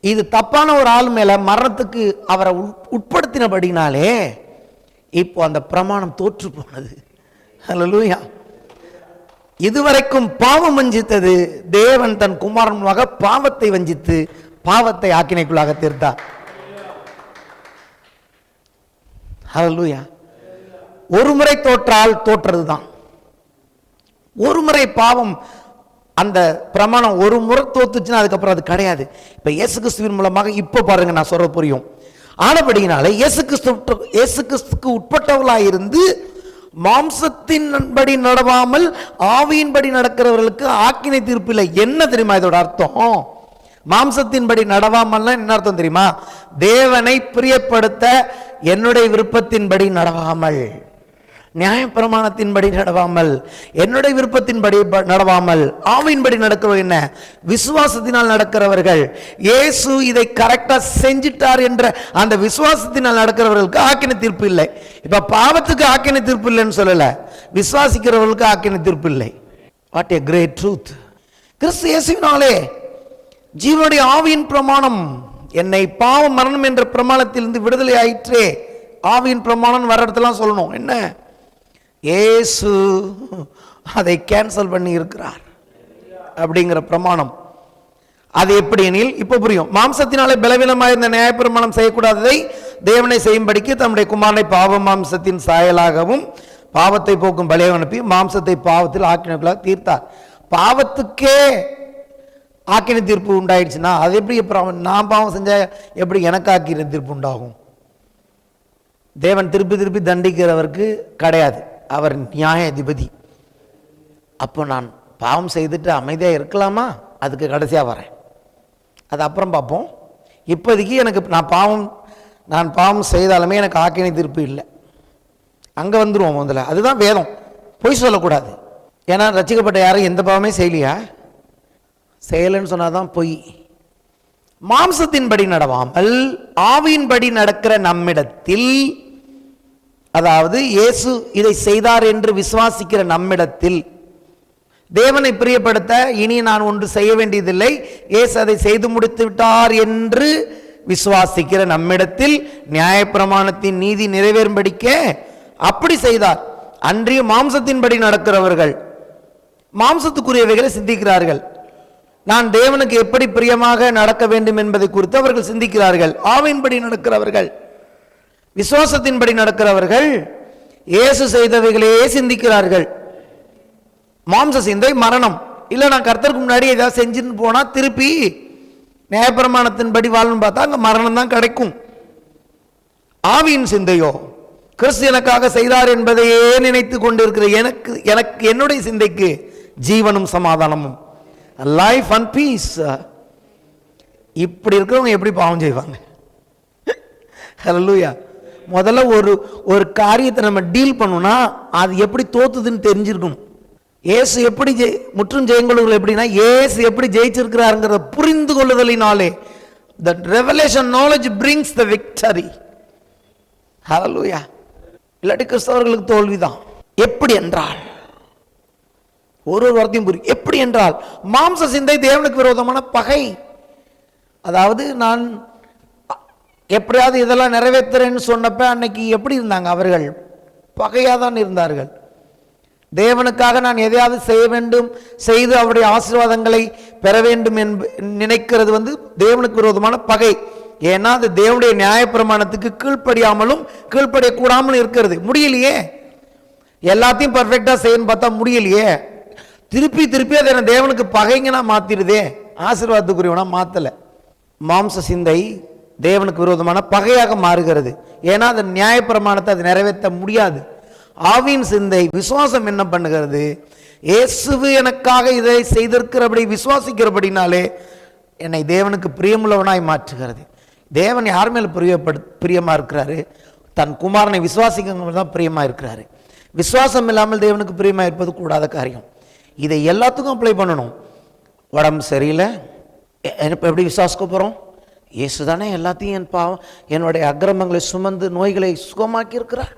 இது தப்பான ஒரு ஆள் மேலே மரணத்துக்கு அவரை உட்படுத்தினபடினாலே இப்போ அந்த பிரமாணம் தோற்று போனது. ஹல்லேலூயா. இதுவரைக்கும் பாவம் வஞ்சித்தது, தேவன் தன் குமாரன் மூலமாக பாவத்தை வஞ்சித்து பாவத்தை ஆக்கினைக்குள்ளாக தீர்த்தார். ஹல்லேலூயா. ஒரு முறை தோற்றால் தோற்றது தான். ஒரு முறை பாவம், அந்த பிரமாணம் ஒரு முறை தோத்துச்சுன்னா அதுக்கப்புறம் அது கிடையாது. இப்ப இயேசு கிறிஸ்துவின் மூலமாக இப்ப பாருங்க, நான் சொல்ற புரியும். ஆனபடியினால இயேசு கிறிஸ்துக்கு உட்பட்டவர்களாக இருந்து மாம்சத்தின்படி நடவாமல் ஆவியின்படி நடக்கிறவர்களுக்கு ஆக்கினை தீர்ப்பு இல்லை. என்ன தெரியுமா இதோட அர்த்தம்? மாம்சத்தின்படி நடவாமல் என்ன அர்த்தம் தெரியுமா? தேவனை பிரியப்படுத்த என்னுடைய விருப்பத்தின்படி நடவாமல், நியாயப்பிரமாணத்தின்படி நடவாமல், என்னுடைய விருப்பத்தின்படி நடவாமல், ஆவியின்படி நடக்கிறவர்கள் என்ன? விசுவாசத்தினால் நடக்கிறவர்கள். இயேசு இதை கரெக்டா செஞ்சிட்டார் என்ற அந்த விசுவாசத்தினால் நடக்கிறவர்களுக்கு ஆக்கினை தீர்ப்பு இல்லை. இப்ப பாவத்துக்கு ஆக்கினை தீர்ப்பு இல்லைன்னு சொல்லல, விசுவாசிக்கிறவர்களுக்கு ஆக்கினை தீர்ப்பு இல்லை. What a great truth! கிறிஸ்து இயேசுவினாலே ஜீவனுடைய ஆவியின் பிரமாணம் என்னை பாவம் மரணம் என்ற பிரமாணத்திலிருந்து விடுதலை ஆயிற்றே. ஆவியின் பிரமாணம் வர இடத்துலாம் சொல்லணும். என்ன? இயேசு அதை கேன்சல் பண்ணி இருக்கிறார் அப்படிங்கிற பிரமாணம். அது எப்படி எனில் இப்ப புரியும். மாம்சத்தினாலே பலவீனமாக இருந்த நியாயப்பிரமாணம் செய்யக்கூடாததை தேவனை செய்யும்படிக்கு தம்முடைய குமாரனை பாவ மாம்சத்தின் சாயலாகவும் பாவத்தை போக்கும் பலியாக அனுப்பி மாம்சத்தை பாவத்தில் ஆக்கினைக்குள்ளாக தீர்த்தார். பாவத்துக்கே ஆக்கினை தீர்ப்பு உண்டாயிடுச்சுன்னா அது எப்படி? நான் பாவம் செஞ்சா எப்படி எனக்கு ஆக்கின தீர்ப்பு உண்டாகும்? தேவன் திருப்பி திருப்பி தண்டிக்கிறவருக்கு கிடையாது, அவர் நியாயாதிபதி. அப்போ நான் பாவம் செய்துட்டு அமைதியாக இருக்கலாமா? அதுக்கு கடைசியாக வரேன், அது அப்புறம் பார்ப்போம். இப்போதைக்கு எனக்கு நான் பாவம் செய்தாலுமே எனக்கு ஆக்கினை தீர்ப்பு இல்லை. அங்கே வந்துடுவோம் முதல்ல. அதுதான் வேதம். பொய் சொல்லக்கூடாது. ஏன்னா ரட்சிக்கப்பட்ட யாரும் எந்த பாவமே செய்யலையா? செயலன்னு சொன்னாதான் பொய். மாம்சத்தின்படி நடவாமல் ஆவியின்படி நடக்கிற நம்மிடத்தில், அதாவது இயேசு இதை செய்தார் என்று விசுவாசிக்கிற நம்மிடத்தில், தேவனை பிரியப்படுத்த இனி நான் ஒன்று செய்ய வேண்டியதில்லை, இயேசு அதை செய்து முடித்து விட்டார் என்று விசுவாசிக்கிற நம்மிடத்தில் நியாயப்பிரமாணத்தின் நீதி நிறைவேறும்படிக்க அப்படி செய்தார். அன்றைய மாம்சத்தின்படி நடக்கிறவர்கள் மாம்சத்துக்குரியவைகளை சிந்திக்கிறார்கள். நான் தேவனுக்கு எப்படி பிரியமாக நடக்க வேண்டும் என்பதை குறித்து அவர்கள் சிந்திக்கிறார்கள். ஆவியின்படி நடக்கிறவர்கள், விசுவாசத்தின்படி நடக்கிறவர்கள் இயேசு செய்தவைகளே சிந்திக்கிறார்கள். மாம்ச சிந்தை மரணம். இல்லை, நான் கர்த்தருக்கு முன்னாடி ஏதாவது செஞ்சுன்னு போனா திருப்பி நியாயப்பிரமாணத்தின்படி வாழணும்னு பார்த்தா அங்கே மரணம் தான் கிடைக்கும். ஆவியின் சிந்தையோ கிறிஸ்து எனக்காக செய்தார் என்பதையே நினைத்து கொண்டிருக்கிற எனக்கு என்னுடைய சிந்தைக்கு ஜீவனும் சமாதானமும், லைஃப் அண்ட் பீஸ். இப்படி இருக்கிறவங்க எப்படி பாவம் செய்வாங்க? ஹல்லேலூயா. முதல்ல ஒரு காரியத்தை நம்ம டீல் பண்ணணும்னா அது எப்படி தோத்துதுன்னு தெரிஞ்சிருக்கணும். இயேசு எப்படி முற்றும் ஜெயங்கொள்ளுகள் எப்படின்னா, இயேசு எப்படி ஜெயிச்சிருக்கிறாருங்கிறத புரிந்து கொள்ளுதலினாலே, the revelation knowledge brings the victory. ஹல்லேலூயா. இல்லாட்டி கிறிஸ்தவர்களுக்கு தோல்விதான். எப்படி என்றால், ஒரு வார்த்தையும் புரியும். எப்படி என்றால், மாம்ச சிந்தை தேவனுக்கு விரோதமான பகை. அதாவது நான் எப்படியாவது இதெல்லாம் நிறைவேற்றுறேன்னு சொன்னப்ப அன்னைக்கு எப்படி இருந்தாங்க? அவர்கள் பகையாக தான் இருந்தார்கள். தேவனுக்காக நான் எதையாவது செய்ய வேண்டும், செய்து அவருடைய ஆசீர்வாதங்களை பெற வேண்டும் நினைக்கிறது தேவனுக்கு விரோதமான பகை. ஏன்னா அது தேவனுடைய நியாயப்பிரமாணத்துக்கு கீழ்ப்படியாமலும் கீழ்ப்படியக்கூடாமலும் இருக்கிறது. முடியலையே, எல்லாத்தையும் பர்ஃபெக்டா செய்யணும்னு பார்த்தா முடியலையே. திருப்பி திருப்பி அதை தேவனுக்கு பகைங்கனா மாத்திருதே, ஆசீர்வாதத்துக்குரியவனா மாத்தல. மாம்ச சிந்தை தேவனுக்கு விரோதமான பகையாக மாறுகிறது. ஏன்னா அது நியாயப்பிரமாணத்தை அது நிறைவேற்ற முடியாது. ஆவியின் சிந்தை விசுவாசம் என்ன பண்ணுகிறது? இயேசு எனக்காக இதை செய்திருக்கிறபடி விசுவாசிக்கிறபடினாலே என்னை தேவனுக்கு பிரியமுள்ளவனாய் மாற்றுகிறது. தேவன் யார் மேல பிரியமா இருக்கிறாரு? தன் குமாரனை விசுவாசிக்கிறவங்க தான் பிரியமா இருக்கிறாரு. விசுவாசம் இல்லாமல் தேவனுக்கு பிரியமா இருப்பது கூடாத காரியம். இதை எல்லாத்துக்கும் அப்ளை பண்ணணும். உடம்பு சரியில்லை, எப்படி விசுவாசிக்க போறோம்? இயேசு தானே எல்லாத்தையும் என் பாவம் என்னுடைய அக்கிரமங்களை சுமந்து நோய்களை சுகமாக்கி இருக்கிறார்.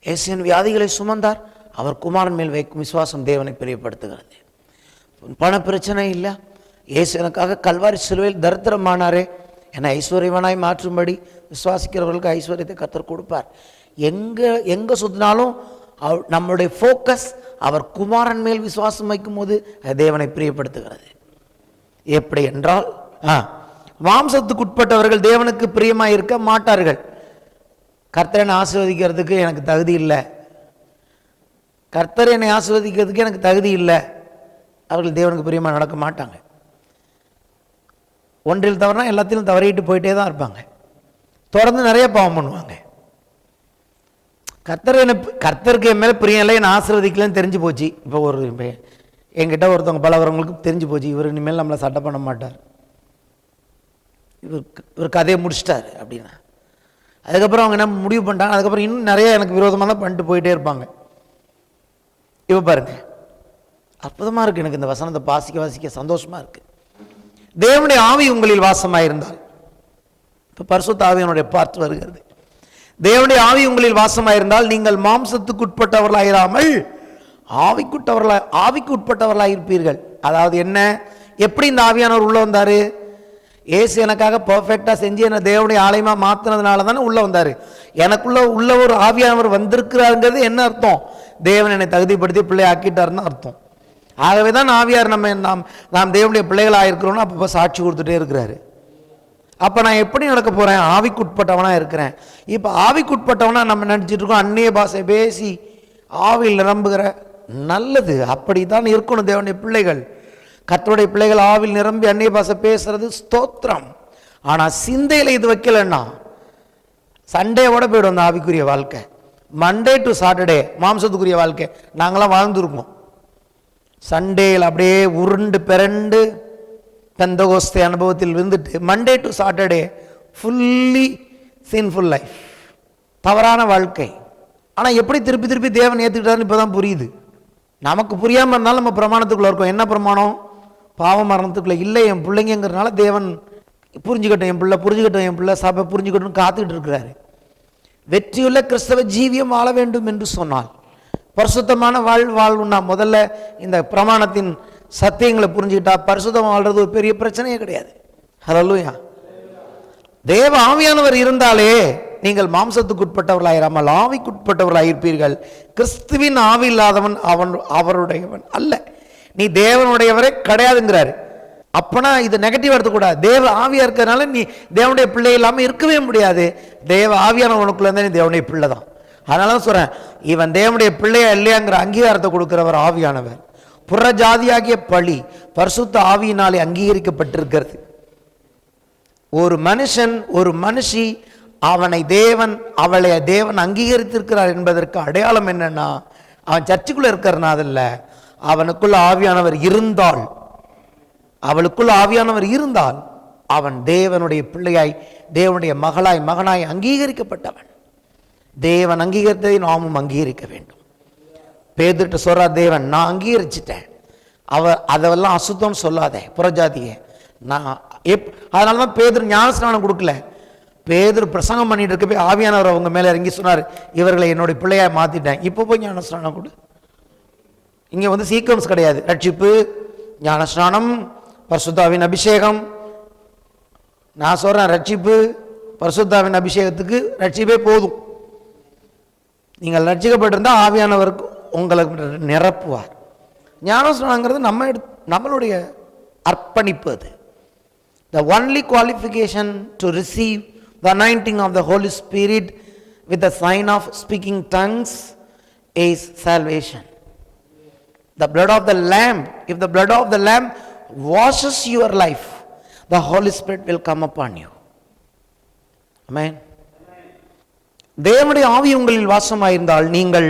இயேசு என் வியாதிகளை சுமந்தார். அவர் குமாரன் மேல் வைக்கும் விசுவாசம் தேவனை பிரியப்படுத்துகிறது. பண பிரச்சனை இல்லை, இயேசு எனக்காக கல்வாரி சிலுவையில் தரித்திரமானாரே, என்னை ஐஸ்வர்யவனாய் மாற்றும்படி விசுவாசிக்கிறவர்களுக்கு ஐஸ்வர்யத்தை கர்த்தர் கொடுப்பார். எங்க சுத்தினாலும் நம்முடைய ஃபோக்கஸ் அவர் குமாரன் மேல் விசுவாசம் வைக்கும் போது தேவனை பிரியப்படுத்துகிறது. எப்படி என்றால், மாம்சத்துக்கு உட்பட்டவர்கள் தேவனுக்கு பிரியமாய் இருக்க மாட்டார்கள். கர்த்தர் என்னை ஆசீர்வதிக்கிறதுக்கு எனக்கு தகுதி இல்லை, கர்த்தர் என்னை ஆசீர்வதிக்கிறதுக்கு எனக்கு தகுதி இல்லை, அவர்கள் தேவனுக்கு பிரியமாக நடக்க மாட்டாங்க. ஒன்றில் தவறுனா எல்லாத்திலும் தவறிட்டு போயிட்டே தான் இருப்பாங்க. தொடர்ந்து நிறைய பாவம் பண்ணுவாங்க. கர்த்தருக்கு என் மேலே பிரியம் இல்லை, என்னை ஆசீர்வதிக்கலன்னு தெரிஞ்சு போச்சு. இப்போ என்கிட்ட ஒருத்தவங்க பலவரவங்களுக்கு தெரிஞ்சு போச்சு, இவர் இனிமேல் நம்மளை சட்டை பண்ண மாட்டார், இவர் கதையை முடிச்சிட்டார் அப்படின்னா, அதுக்கப்புறம் அவங்க என்ன முடிவு பண்ணிட்டாங்க, அதுக்கப்புறம் இன்னும் நிறைய எனக்கு விரோதமாக தான் பண்ணிட்டு போயிட்டே இருப்பாங்க. இப்போ பாருங்க, அற்புதமாக இருக்குது. எனக்கு இந்த வசனத்தை வாசிக்க சந்தோஷமாக இருக்குது. தேவனுடைய ஆவி உங்களில் வாசமாயிருந்தால், இப்போ பரிசுத்த ஆவியினுடைய பார்த்து வருகிறது. தேவனுடைய ஆவி உங்களில் வாசமாயிருந்தால் நீங்கள் மாம்சத்துக்கு உட்பட்டவர்களாயிராமல் ஆவிக்கு உட்பட்டவர்களாக இருப்பீர்கள். அதாவது என்ன, எப்படி இந்த ஆவியானவர் உள்ள வந்தாரு? ஏசு எனக்காக பர்ஃபெக்டா செஞ்சு என்ன தேவனுடைய ஆலயமா மாத்தினதுனால தானே உள்ள வந்தாரு. எனக்குள்ள ஒரு ஆவியானவர் வந்திருக்கிறாருங்கிறது என்ன அர்த்தம்? தேவன் என்னை தகுதிப்படுத்தி பிள்ளை ஆக்கிட்டாருன்னு அர்த்தம். ஆகவே தான் ஆவியார் நாம் தேவனுடைய பிள்ளைகள் ஆயிருக்கிறோம்னு அப்பப்போ சாட்சி கொடுத்துட்டே இருக்கிறாரு. அப்போ நான் எப்படி நடக்க போறேன்? ஆவிக்குட்பட்டவனா இருக்கிறேன். இப்போ ஆவிக்குட்பட்டவனா நம்ம நினைச்சிட்டு இருக்கோம் அந்நிய பாஷை பேசி ஆவியில் நிரம்புகிற. நல்லது, அப்படித்தான் இருக்கணும் தேவனுடைய பிள்ளைகள். கர்த்தருடைய பிள்ளைகள் ஆவில் நிரம்பி அந்நிய பாஷை பேசுறது ஸ்தோத்திரம். ஆனா சிந்தையில இது வைக்கலன்னா சண்டேவோட போயிடும் அந்த ஆவிக்குரிய வாழ்க்கை. மண்டே டு சாட்டர்டே மாம்சத்துக்குரிய வாழ்க்கை நாங்களாம் வாழ்ந்துருக்கோம். சண்டேயில் அப்படியே உருண்டு பிறண்டு பெந்தகோஸ்தே அனுபவத்தில் இருந்துட்டு Monday to Saturday fully sinful life, தவறான வாழ்க்கை. ஆனால் எப்படி திருப்பி திருப்பி தேவன் ஏற்றுக்கிட்டாருன்னு இப்போ தான் புரியுது. நமக்கு புரியாமல் இருந்தாலும் நம்ம பிரமாணத்துக்குள்ளே இருக்கோம். என்ன பிரமாணம்? பாவ மரணத்துக்குள்ளே இல்லை என் பிள்ளைங்கிறதுனால தேவன் புரிஞ்சுக்கட்டும், என் பிள்ளை புரிஞ்சுக்கட்டும், என் பிள்ளை சபை புரிஞ்சுக்கட்டும் காத்துக்கிட்டு இருக்கிறாரு. வெற்றியுள்ள கிறிஸ்தவ ஜீவியம் வாழ வேண்டும் என்று சொன்னால் பரிசுத்தமான வாழ்வுன்னா முதல்ல இந்த பிரமாணத்தின் சத்தியங்களை புரிஞ்சுக்கிட்டா பரிசுத்தமாக வாழ்றது ஒரு பெரிய பிரச்சனையே கிடையாது. ஹல்லேலூயா. தேவ ஆவியானவர் இருந்தாலே நீங்கள் மாம்சத்துக்கு உட்பட்டவர்களாயிராமல் ஆவிக்குட்பட்டவர்களாயிருப்பீர்கள். கிறிஸ்துவின் ஆவி இல்லாதவன் அவருடையவன் அல்ல. நீ தேவனுடையவரே கிடையாதுங்கிறாரு. அப்பனா இது நெகட்டிவ் எடுத்துக்கூடாது. தேவ ஆவியா இருக்கிறதுனால நீ தேவனுடைய பிள்ளை இல்லாமல் இருக்கவே முடியாது. தேவ ஆவியானவனுக்குள்ள இருந்தா நீ தேவனுடைய பிள்ளை தான். அதனால தான் சொல்றேன், இவன் தேவனுடைய பிள்ளையா இல்லையாங்கிற அங்கீகாரத்தை கொடுக்கிறவர் ஆவியானவர். புற ஜாதியாகிய பழி பரிசுத்த ஆவியினாலே அங்கீகரிக்கப்பட்டிருக்கிறது. ஒரு மனுஷன் ஒரு மனுஷி அவளை தேவன் அங்கீகரித்திருக்கிறார் என்பதற்கு அடையாளம் என்னன்னா அவன் சர்ச்சுக்குள்ள இருக்கிறனால இல்ல, அவனுக்குள்ள ஆவியானவர் இருந்தால், அவளுக்குள்ள ஆவியானவர் இருந்தால் அவன் தேவனுடைய பிள்ளையாய் தேவனுடைய மகனாய் அங்கீகரிக்கப்பட்டவன். தேவன் அங்கீகரித்ததை நாமும் அங்கீகரிக்க வேண்டும். பேதுருட்ட சொல்றா தேவன், நான் அங்கீகரிச்சிட்டேன், அதெல்லாம் அசுத்தம் சொல்லாதே புறஜாதியே. நான் அதனாலதான் பேதுரு ஞானஸ்நானம் கொடுக்கல. பேதுரு பிரசங்கம் பண்ணிட்டு இருக்க போய் ஆவியானவர் அவங்க மேல இறங்கி சொன்னார், இவர்களை என்னுடைய பிள்ளையாய் மாத்திட்டேன், இப்போ போய் ஞானஸ்நானம் கொடு. இங்க சீக்வன்ஸ் கிடையாது. ரட்சிப்பு, ஞானஸ்நானம், பரிசுத்தாவின் அபிஷேகம். நான் சொல்றேன், ரட்சிப்பு பரிசுத்தாவின் அபிஷேகத்துக்கு ரட்சிப்பே போதும். நீங்கள் ரட்சிக்கப்பட்டிருந்தால் ஆவியானவருக்கு உங்களை நிரப்புவார். ஞானஸ்நானங்கிறது நம்மளுடைய அர்ப்பணிப்பு. அது the only qualification to receive the anointing of the Holy Spirit with the sign of speaking tongues is salvation. The blood of the lamb, if the blood of the lamb washes your life, the Holy Spirit will come upon you. Amen. தேவனுடைய ஆவி உங்களில் வாசமாயிருந்தால் நீங்கள்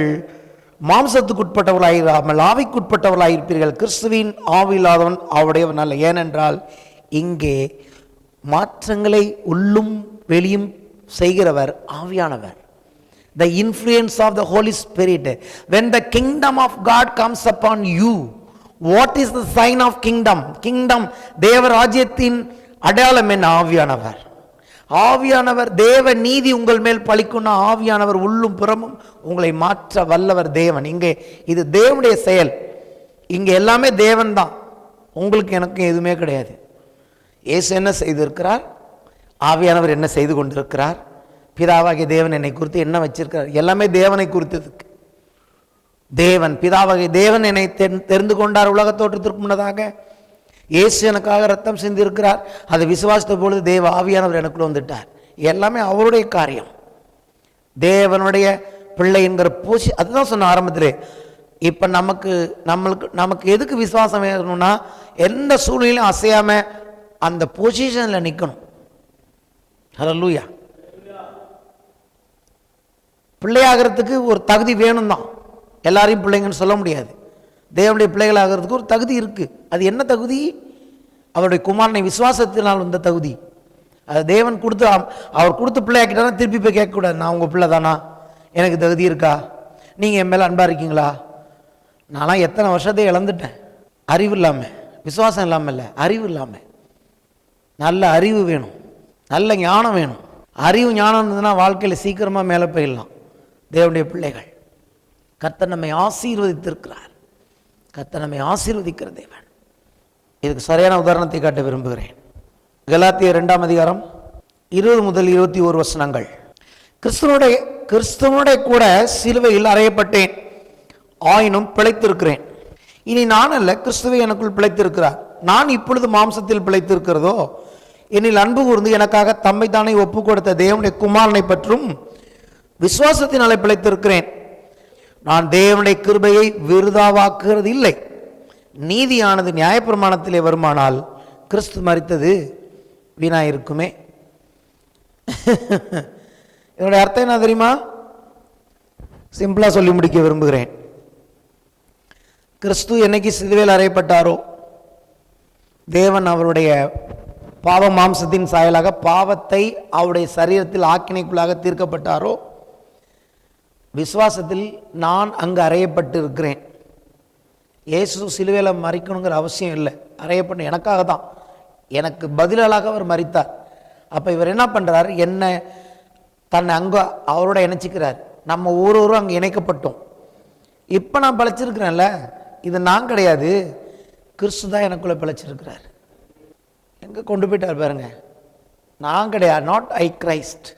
மாம்சத்துக்குட்பட்டவர்களாயிராமல் ஆவிக்குட்பட்டவர்களாயிருப்பீர்கள். கிறிஸ்துவின் ஆவி இல்லாதவன் அவருடையவன் அல்ல. ஏனென்றால் இங்கே மாற்றங்களை உள்ளும் வெளியும் செய்கிறவர் ஆவியானவர். The influence of the Holy Spirit. When the kingdom of God comes upon you, what is the sign of kingdom? Kingdom, தேவராஜ்யத்தின் அடையாளம் என்ன? ஆவியானவர். ஆவியானவர், தேவ நீதி உங்கள் மேல் பலிக்குன்னா ஆவியானவர் உள்ளும் புறமும் உங்களை மாற்ற வல்லவர் தேவன். இங்கே இது தேவனுடைய செயல். இங்கே எல்லாமே தேவன் தான், உங்களுக்கு எனக்கு எதுவுமே கிடையாது. இயேசு என்ன செய்திருக்கிறார், ஆவியானவர் என்ன செய்து கொண்டிருக்கிறார், பிதாவாகிய தேவன் என்னை குறித்து என்ன வச்சிருக்கிறார், எல்லாமே தேவனை குறித்ததுக்கு. தேவன், பிதாவாகிய தேவன் என்னை தெரிந்து கொண்டார் உலக தோற்றத்திற்கு முன்னதாக. இயேசு எனக்காக ரத்தம் சிந்திருக்கிறார். அதை விசுவாசித்த பொழுது தேவ ஆவியானவர் எனக்குள்ள வந்துட்டார். எல்லாமே அவருடைய காரியம். தேவனுடைய பிள்ளை என்கிற அதுதான் சொன்ன ஆரம்பத்திலே. இப்போ நமக்கு எதுக்கு விசுவாசம் வேணும்னா, எந்த சூழ்நிலையும் அசையாம அந்த பொசிஷனில் நிற்கணும். ஹல்லேலூயா. பிள்ளையாகிறதுக்கு ஒரு தகுதி வேணும் தான். எல்லாரையும் பிள்ளைங்கன்னு சொல்ல முடியாது. தேவனுடைய பிள்ளைகள் ஆகிறதுக்கு ஒரு தகுதி இருக்கு. அது என்ன தகுதி? அவருடைய குமாரனை விசுவாசத்தினால் வந்த தகுதி. அது தேவன் கொடுத்து, அவர் கொடுத்து பிள்ளையாக்கிட்டானா திருப்பி போய் கேட்கக்கூடாது, நான் உங்கள் பிள்ளை தானா, எனக்கு தகுதி இருக்கா, நீங்கள் என் மேலே அன்பாக இருக்கீங்களா. நான்லாம் எத்தனை வருஷத்தை இழந்துட்டேன், அறிவு இல்லாமல், விசுவாசம் இல்லாமல் இல்லை, அறிவு இல்லாமல். நல்ல அறிவு வேணும், நல்ல ஞானம் வேணும். அறிவு ஞானம் இருந்ததுன்னா வாழ்க்கையில் சீக்கிரமாக மேலே போயிடலாம். தேவனுடைய பிள்ளைகள், கர்த்தர் நம்மை ஆசீர்வதித்திருக்கிறார். கர்த்தர் நம்மை ஆசீர்வதிக்கிற தேவன். இதுக்கு சரியான உதாரணத்தை காட்ட விரும்புகிறேன். கலாத்தியர் 2ஆம் அதிகாரம் 20 முதல் 21 வசனங்கள். கிறிஸ்துவனுடைய கூட சிலுவையில் அறையப்பட்டேன், ஆயினும் பிழைத்திருக்கிறேன். இனி நான் அல்ல, கிறிஸ்துவை எனக்குள் பிழைத்திருக்கிறார். நான் இப்பொழுது மாம்சத்தில் பிழைத்திருக்கிறதோ, என்னில் அன்பு கூர்ந்து எனக்காக தம்மை தானே ஒப்பு கொடுத்த தேவனுடைய குமாரனை பற்றும் விசுவாசத்தினாலே பிழைத்திருக்கிறேன். நான் தேவனுடைய கிருபையை விருதாவாக்குகிறது இல்லை. நீதியானது நியாயப்பிரமாணத்திலே வருமானால் கிறிஸ்து மரித்தது வீணாயிருக்குமே. இதனுடைய அர்த்தம் என்ன தெரியுமா? சிம்பிளா சொல்லி முடிக்க விரும்புகிறேன். கிறிஸ்து என்னைக்கு சிலுவையில் அறையப்பட்டாரோ, தேவன் அவருடைய பாவ மாம்சத்தின் சாயலாக பாவத்தை அவருடைய சரீரத்தில் ஆக்கினைக்குள்ளாக தீர்க்கப்பட்டாரோ, விசுவாசத்தில் நான் அங்கு அறையப்பட்டு இருக்கிறேன். இயேசு சிலுவையில் மறிக்கணுங்கிற அவசியம் இல்லை, அறையப்பட்ட எனக்காக தான், எனக்கு பதிலாக அவர் மரித்தார். அப்போ இவர் என்ன பண்ணுறார், என்ன தன்னை அங்கே அவரோட இணைச்சிக்கிறார். நம்ம ஒவ்வொருவரும் அங்கே இணைக்கப்பட்டோம். இப்போ நான் பிழைச்சிருக்கிறேன்ல, இது நான் கிடையாது, கிறிஸ்து தான் எனக்குள்ளே பிழைச்சிருக்கிறார். எங்கே கொண்டு போயிட்டார் பாருங்க. நான் கிடையாது, நாட் ஐ, கிரைஸ்ட்.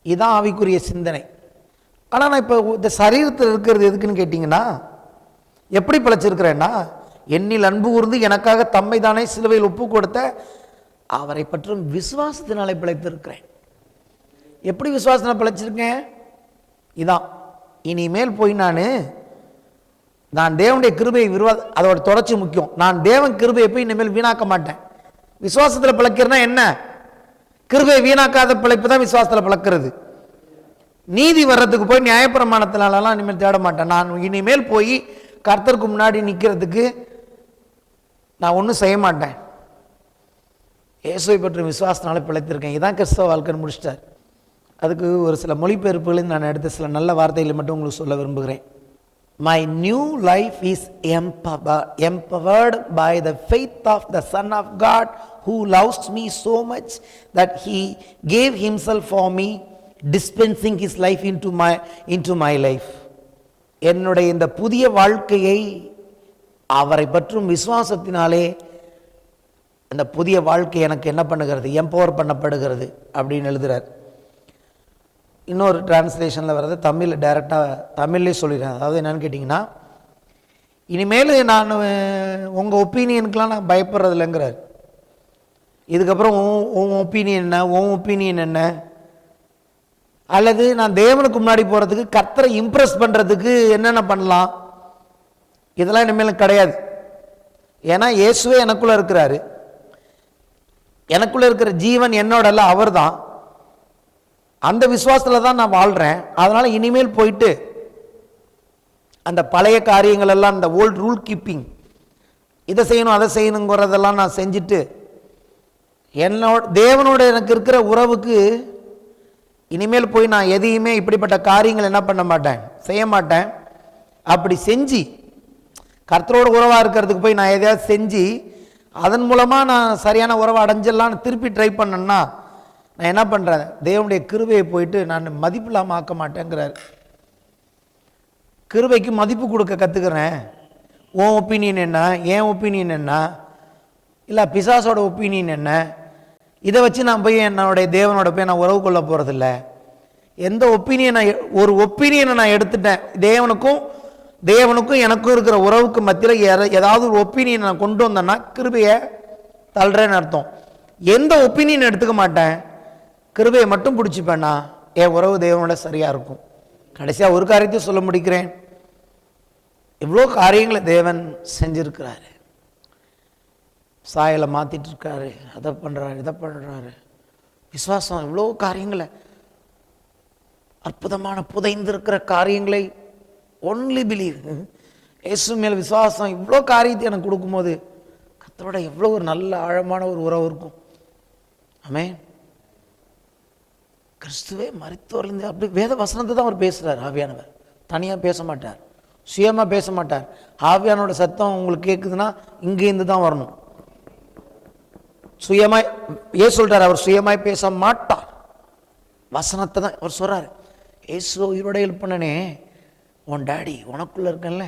இதுதான் ஆவிக்குரிய சிந்தனை. ஆனால் நான் இப்போ இந்த சரீரத்தில் இருக்கிறது எதுக்குன்னு கேட்டிங்கன்னா, எப்படி பிழைச்சிருக்கிறேன்னா, என்னில் அன்பு கூர்ந்து எனக்காக தம்மை தானே சிலுவையில் ஒப்பு கொடுத்த அவரை பற்றும் விசுவாசத்தினாலே பிழைத்திருக்கிறேன். எப்படி விசுவாசத்தினால் பிழைச்சிருக்கேன்? இதான். இனிமேல் போய் நான் தேவனுடைய கிருபையை அதோட தொடர்ச்சி முக்கியம். நான் தேவன் கிருபையை போய் இனிமேல் வீணாக்க மாட்டேன். விசுவாசத்தில் பிழைக்கிறதுனா என்ன? கிருபையை வீணாக்காத பிழைப்பு தான் விசுவாசத்தில் பிழைக்கிறது. நீதி வர்றதுக்கு போய் நியாயப்பிரமாணத்தினாலலாம் இனிமேல் தேட மாட்டேன். நான் இனிமேல் போய் கர்த்தருக்கு முன்னாடி நிற்கிறதுக்கு நான் ஒன்றும் செய்ய மாட்டேன். இயேசுவை பற்றி விசுவாசத்தினால பிழைத்திருக்கேன். இதுதான் கிறிஸ்தவ வாழ்க்கைன்னு முடிச்சிட்டார். அதுக்கு ஒரு சில மொழிபெயர்ப்புகளில் நான் எடுத்த சில நல்ல வார்த்தைகளை மட்டும் உங்களுக்கு சொல்ல விரும்புகிறேன். My new life is empowered by the faith of the Son of God who loves me so much that he gave himself for me, dispensing his life into my life. என்னுடைய இந்த புதிய வாழ்க்கையை அவரை பற்றும் விசுவாசத்தினாலே அந்த புதிய வாழ்க்கை எனக்கு என்ன பண்ணுகிறது, எம்பவர் பண்ணப்படுகிறது அப்படின்னு எழுதுறார். இன்னொரு டிரான்ஸ்லேஷனில் வர்றது தமிழில் டைரெக்டாக தமிழ்லேயே சொல்லிடுறேன். அதாவது என்னென்னு கேட்டிங்கன்னா, இனிமேல் நான் உங்கள் ஒப்பீனியனுக்கெலாம் நான் பயப்படுறது இல்லைங்கிறார். இதுக்கப்புறம் உன் ஒப்பீனியன் என்ன, உன் ஒப்பீனியன் என்ன, அல்லது நான் தேவனுக்கு முன்னாடி போகிறதுக்கு கர்த்தரை இம்ப்ரெஸ் பண்ணுறதுக்கு என்னென்ன பண்ணலாம், இதெல்லாம் இனிமேல் கிடையாது. ஏன்னா இயேசுவே எனக்குள்ளே இருக்கிறாரு, எனக்குள்ளே இருக்கிற ஜீவன் என்னோட அல்ல, அவர் தான். அந்த விசுவாசத்தில் தான் நான் வாழ்கிறேன். அதனால் இனிமேல் போயிட்டு அந்த பழைய காரியங்கள் எல்லாம், இந்த ஓல்டு ரூல் கீப்பிங், இதை செய்யணும் அதை செய்யணுங்கிறதெல்லாம் நான் செஞ்சுட்டு என்னோட தேவனோட எனக்கு இருக்கிற உறவுக்கு இனிமேல் போய் நான் எதையுமே இப்படிப்பட்ட காரியங்கள் என்ன பண்ண மாட்டேன், செய்ய மாட்டேன். அப்படி செஞ்சு கர்த்தரோட உறவாக இருக்கிறதுக்கு போய் நான் எதையாவது செஞ்சு அதன் மூலமாக நான் சரியான உறவை அடைஞ்சிடலான்னு திருப்பி ட்ரை பண்ணேன்னா நான் என்ன பண்ணுறேன், தேவனுடைய கிருபையை போயிட்டு நான் மதிப்பு இல்லாமல் ஆக்க மாட்டேங்கிறார். கிருபைக்கு மதிப்பு கொடுக்க கற்றுக்கிறேன். உன் ஒப்பீனியன் என்ன, என் ஒப்பீனியன் என்ன, இல்லை பிசாசோட ஒப்பீனியன் என்ன, இதை வச்சு நான் போய் என்னுடைய தேவனோட போய் நான் உறவு கொள்ள போகிறதில்ல. எந்த ஒப்பீனியனை, ஒரு ஒப்பீனியனை நான் எடுத்துட்டேன், தேவனுக்கும் எனக்கும் இருக்கிற உறவுக்கு மத்தியில் ஏதாவது ஒரு ஒப்பீனியன் நான் கொண்டு வந்தேன்னா கிருபையை தள்ளுறேன்னு அர்த்தம். எந்த ஒப்பீனியன் எடுத்துக்க மாட்டேன், கிருபையை மட்டும் பிடிச்சிப்பேன்னா என் உறவு தேவனோட சரியாக இருக்கும். கடைசியாக ஒரு காரியத்தையும் சொல்ல முடிக்கிறேன், இவ்வளோ காரியங்களை தேவன் செஞ்சுருக்கிறாரு. சாயலை மாற்றிட்டு இருக்காரு, அதை பண்ணுறாரு, இதை பண்ணுறாரு. விசுவாசம் இவ்வளோ காரியங்களை, அற்புதமான புதைந்திருக்கிற காரியங்களை ஒன்லி பிலீவ், இயேசு மேல் விசுவாசம் இவ்வளோ காரியத்தை எனக்கு கொடுக்கும்போது கர்த்தரோட எவ்வளோ ஒரு நல்ல ஆழமான ஒரு உறவு இருக்கும். ஆமென். கிறிஸ்துவே மரித்தோர்லேருந்து அப்படி வேத வசனத்தை தான் அவர் பேசுகிறார். ஆவியானவர் தனியாக பேச மாட்டார், சுயமாக பேச மாட்டார். ஆவியானோட சத்தம் உங்களுக்கு கேட்குதுன்னா இங்கேருந்து தான் வரணும். சுயமாய் ஏன் சொல்கிறார், அவர் சுயமாய் பேச மாட்டார், வசனத்தை தான் அவர் சொல்கிறார். ஏசு உயிரோட எழுப்பினே, உன் டாடி உனக்குள்ளே இருக்கல,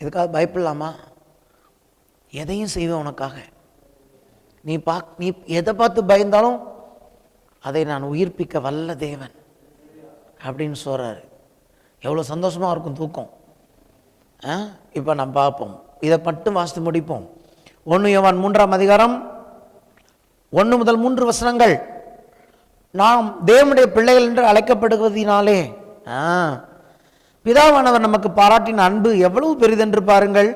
இதுக்காக பயப்படலாமா, எதையும் செய்வேன் உனக்காக, நீ எதை பார்த்து பயந்தாலும் அதை நான் உயிர்ப்பிக்க வல்ல தேவன் அப்படின்னு சொல்கிறாரு. எவ்வளோ சந்தோஷமாக இருக்கும் தூக்கம். இப்போ நம்ம பார்ப்போம், இதை மட்டும் வாசித்து முடிப்போம். 1 யோவான் 3ஆம் அதிகாரம் 1 முதல் 3 வசனங்கள். நாம் தேவனுடைய பிள்ளைகள் என்று அழைக்கப்படுவதினாலே பிதாவானவர் நமக்கு பாராட்டின அன்பு எவ்வளவு பெரிதென்று பாருங்கள்.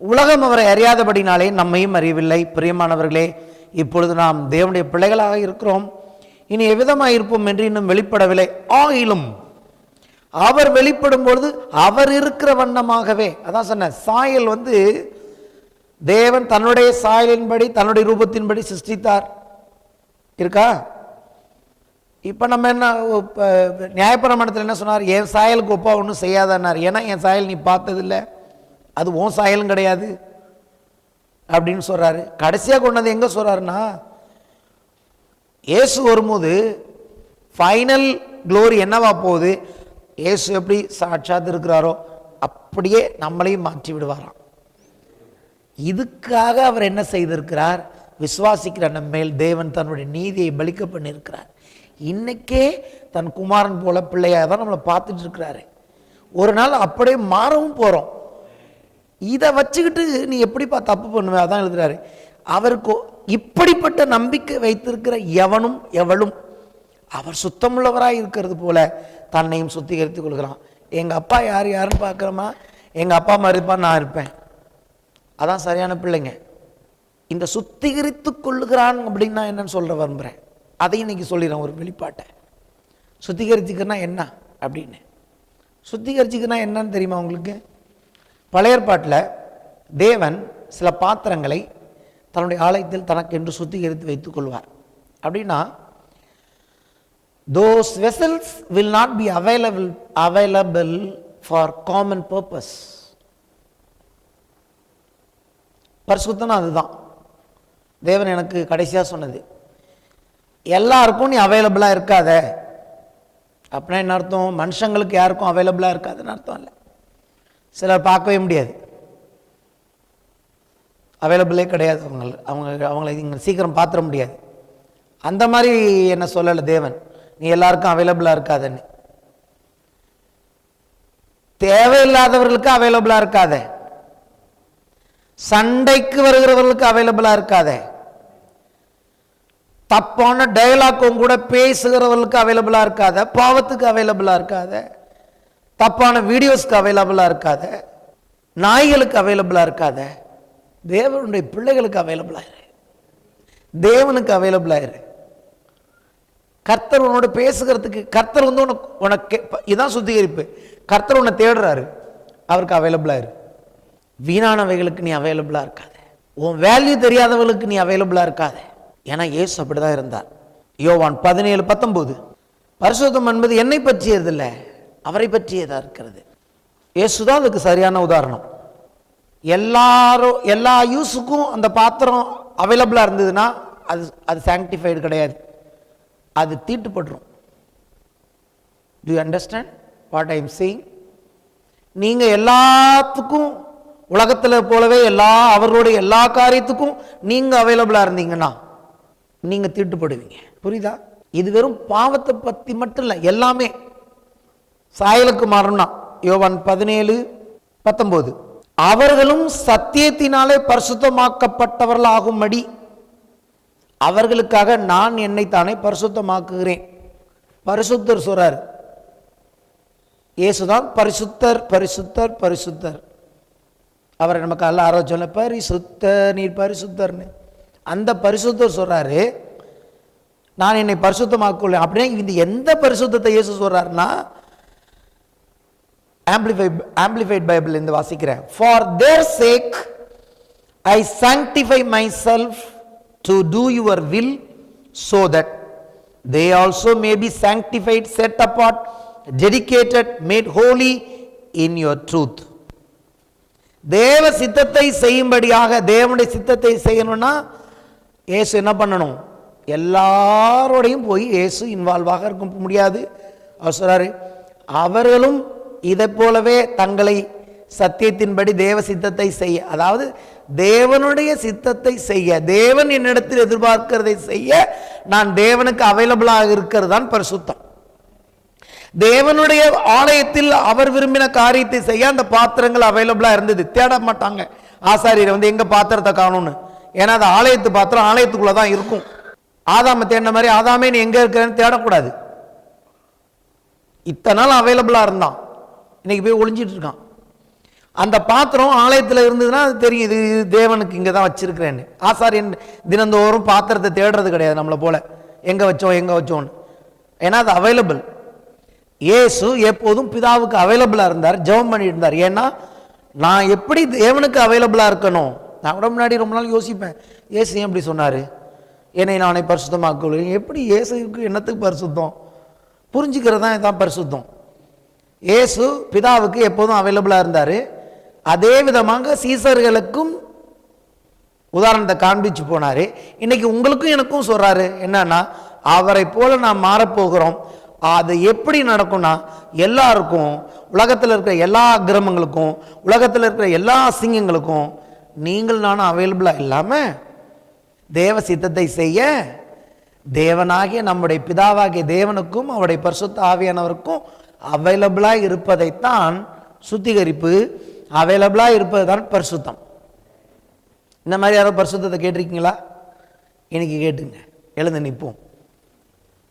உலகம் அவரை அறியாதபடினாலே நம்மையும் அறியவில்லை. பிரியமானவர்களே, இப்பொழுது நாம் தேவனுடைய பிள்ளைகளாக இருக்கிறோம், இனி எவ்விதமாக இருப்போம் என்று இன்னும் வெளிப்படவில்லை. ஆயிலும் அவர் வெளிப்படும் பொழுது அவர் இருக்கிற வண்ணமாகவே, அதான் சொன்ன சாயல் தேவன் தன்னுடைய சாயலின்படி தன்னுடைய ரூபத்தின்படி சிருஷ்டித்தார் இருக்கா. இப்போ நம்ம என்ன நியாயப்பிரமாணத்தில் என்ன சொன்னார், என் சாயலுக்கு ஒப்பா ஒன்றும் செய்யாதன்னார். ஏன்னா என் சாயல் நீ பார்த்ததில்லை, அது உன் சாயலும் கிடையாது அப்படின்னு சொல்கிறாரு. கடைசியாக கொண்டது எங்கே சொல்கிறாருன்னா, இயேசு வரும்போது ஃபைனல் க்ளோரி என்னவா போகுது, இயேசு எப்படி சாட்சாத் இருக்கிறாரோ அப்படியே நம்மளையும் மாற்றி விடுவாராம். இதுக்காக அவர் என்ன செய்திருக்கிறார், விசுவாசிக்கிற நம்ம மேல் தேவன் தன்னுடைய நீதியை பலிக்க பண்ணியிருக்கிறார். இன்னைக்கே தன் குமாரன் போல பிள்ளையாக தான் நம்மளை பார்த்துட்டு இருக்கிறாரு. ஒரு நாள் அப்படியே மாறவும் போகிறோம். இதை வச்சுக்கிட்டு நீ எப்படிப்பா தப்பு பண்ணுவே, அதான் எழுதுறாரு. அவருக்கு இப்படிப்பட்ட நம்பிக்கை வைத்திருக்கிற எவனும் எவளும் அவர் சுத்தமுள்ளவராக இருக்கிறது போல தன்னையும் சுத்திகரித்துக் கொள்கிறான். எங்கள் அப்பா யாருன்னு பார்க்குறோமா, எங்கள் அப்பா மாதிரி இருப்பான், நான் இருப்பேன், அதான் சரியான பிள்ளைங்க. இந்த சுத்திகரித்து கொள்ளுகிறான் அப்படின்னா என்னன்னு சொல்ற விரும்புகிறேன். அதையும் இன்னைக்கு சொல்லிடுறேன் ஒரு வெளிப்பாட்டை. சுத்திகரிச்சுக்கிறனா என்ன அப்படின்னு, சுத்திகரிச்சுக்கிறனா என்னன்னு தெரியுமா உங்களுக்கு? பழைய ஏற்பாட்டில் தேவன் சில பாத்திரங்களை தன்னுடைய ஆலயத்தில் தனக்கென்று சுத்திகரித்து வைத்துக் கொள்வார். அப்படின்னா those vessels will not be available for common purpose. பரிசுத்தம்னா அதுதான் தேவன் எனக்கு கடைசியாக சொன்னது. எல்லாருக்கும் நீ அவைலபிளாக இருக்காத அப்படின்னா என்ன அர்த்தம், மனுஷங்களுக்கு யாருக்கும் அவைலபிளாக இருக்காதுன்னு அர்த்தம் இல்லை. சிலர் பார்க்கவே முடியாது, அவைலபிளே கிடையாது, அவங்களை இங்கே சீக்கிரம் பார்த்துட முடியாது. அந்த மாதிரி என்ன சொல்லலை தேவன். நீ எல்லாருக்கும் அவைலபிளா இருக்காதன்னு. தேவையில்லாதவர்களுக்கு அவைலபிளா இருக்காத, சண்டைக்கு வருகிறவர்களுக்கு அவைலபிளா இருக்காத, தப்பான டயலாக்கும் கூட பேசுகிறவர்களுக்கு அவைலபிளா இருக்காத, பாவத்துக்கு அவைலபிளா இருக்காத, தப்பான வீடியோஸ்க்கு அவைலபிளா இருக்காத, நாய்களுக்கு அவைலபிளா இருக்காத, தேவனுடைய பிள்ளைகளுக்கு அவைலபிளா இரு, தேவனுக்கு அவைலபிளா இரு. கர்த்தர் உன்னோட பேசுகிறதுக்கு, கர்த்தர் வந்து உனக்கு இதான் சுத்திகரிப்பு. கர்த்தர் உன்னை தேடுறாரு, அவருக்கு அவைலபிளா இரு. வீணானவைகளுக்கு நீ அவைலபிளா இருக்காத, உன் வேல்யூ தெரியாதவர்களுக்கு நீ அவைலபிளா இருக்காத. ஏன்னா இயேசு அப்படிதான் இருந்தார். யோவான் 17:19 பரிசுத்தம் என்பது என்னை பற்றியதில்லை, அவரை பற்றியதா இருக்கிறது. இயேசுதான் அதுக்கு சரியான உதாரணம். எல்லா யூஸுக்கும் அந்த பாத்திரம் அவைலபிளா இருந்ததுன்னா அது சாங்டிஃபைடு கிடையாது, அது தீட்டுப்பட்டுரும். Do you understand what I am saying? நீங்க எல்லாத்துக்கும் உலகத்தில் போலவே அவர்களுடைய எல்லா காரியத்துக்கும் நீங்க அவைலபிளா இருந்தீங்கன்னா நீங்க தீட்டுப்படுவீங்க. புரியுதா? இது வெறும் பாவத்தை பத்தி மட்டும் இல்லை, எல்லாமே சாயலுக்கு மாறணும்னா. யோவான் 17:19 அவர்களும் சத்தியத்தினாலே பரிசுத்தமாக்கப்பட்டவர்களாகும்படி அவர்களுக்காக நான் என்னை தானே பரிசுத்தமாக்குகிறேன். பரிசுத்தர் சொல்றார், இயேசுதான் பரிசுத்தர் பரிசுத்தர் பரிசுத்தர். அவரை நமக்கு அல்ல ஆரோக்கியம் பரிசுத்த நீர் பரிசுத்தர்னு. அந்த பரிசுத்தர் சொல்றாரு, நான் என்னை பரிசுத்தமாக்குள்ள. அப்படியே இந்த எந்த பரிசுத்தத்தை இயேசு சொல்றாருன்னா, ஆம்பிளிஃபைட் பைபிள் இந்த வாசிக்கிறேன். For their sake I sanctify myself to do your will, so that they also may be sanctified, set apart, dedicated, made holy in your truth. தேவ சித்தத்தை செய்யும்படியாக, தேவனுடைய சித்தத்தை செய்யணும்னா இயேசு என்ன பண்ணணும்? எல்லாரோடையும் போய் இயேசு இன்வால்வாக இருக்க முடியாது. அவர் சொல்றாரு, அவர்களும் இதை போலவே தங்களை சத்தியத்தின்படி தேவ சித்தத்தை செய்ய, அதாவது தேவனுடைய சித்தத்தை செய்ய, தேவன் என்னிடத்தில் எதிர்பார்க்கிறதை செய்ய நான் தேவனுக்கு அவைலபிளாக இருக்கிறது தான் பரிசுத்தம். தேவனுடைய ஆலயத்தில் அவர் விரும்பின காரியத்தை செய்ய அந்த பாத்திரங்கள் அவைலபிளா இருந்தது. தேட மாட்டாங்க ஆசாரியரை வந்து எங்க பாத்திரத்தை காணும்னு. ஏன்னா அது ஆலயத்து பாத்திரம் ஆலயத்துக்குள்ளதான் இருக்கும். ஆதாம தேடின மாதிரி ஆதாமே நீ எங்க இருக்கிறேன்னு தேடக்கூடாது. இத்தனை நாள் அவைலபிளா இருந்தான், இன்னைக்கு போய் ஒளிஞ்சிட்டு இருக்கான். அந்த பாத்திரம் ஆலயத்தில் இருந்ததுன்னா அது தெரியும், இது தேவனுக்கு இங்கே தான் வச்சிருக்கிறேன்னு. ஆசாரியன் தினந்தோறும் பாத்திரத்தை தேடுறது கிடையாது நம்மளை போல, எங்கே வச்சோன்னு. ஏன்னா அது அவைலபிள். இயேசு எப்போதும் பிதாவுக்கு அவைலபிளாக இருந்தார், ஜெபம் பண்ணிட்டு இருந்தார். ஏன்னா நான் எப்படி தேவனுக்கு அவைலபிளாக இருக்கணும். நான் கூட முன்னாடி ரொம்ப நாள் யோசிப்பேன், இயேசு ஏன் இப்படி சொன்னார், என்னை நானே பரிசுத்தமாக்குவேன். எப்படி இயேசுக்கு என்னத்துக்கு பரிசுத்தம்? புரிஞ்சுக்கிறது தான் இதுதான் பரிசுத்தம். இயேசு பிதாவுக்கு எப்போதும் அவைலபிளாக இருந்தார். அதே விதமாக சீசர்களுக்கும் உதாரணத்தை காண்பிச்சு போனார். இன்னைக்கு உங்களுக்கும் எனக்கும் சொல்றாரு என்னன்னா, அவரை போல நாம் மாறப்போகிறோம். அது எப்படி நடக்கும்னா, எல்லாருக்கும், உலகத்தில் இருக்கிற எல்லா கிரமங்களுக்கும், உலகத்தில் இருக்கிற எல்லா அசிங்கங்களுக்கும் நீங்கள் நானும் அவைலபிளாக இல்லாமல் தேவ சித்தத்தை செய்ய தேவனாகிய நம்முடைய பிதாவாகிய தேவனுக்கும் அவருடைய பரிசுத்த ஆவியானவருக்கும் அவைலபிளாக இருப்பதைத்தான் சுத்திகரிப்பு, அவைலபிளாக இருப்பது தான் பரிசுத்தம். இந்த மாதிரி யாரோ பரிசுத்தத்தை கேட்டிருக்கீங்களா? இன்னைக்கு கேட்டுங்க, எழுந்து நிற்போம்.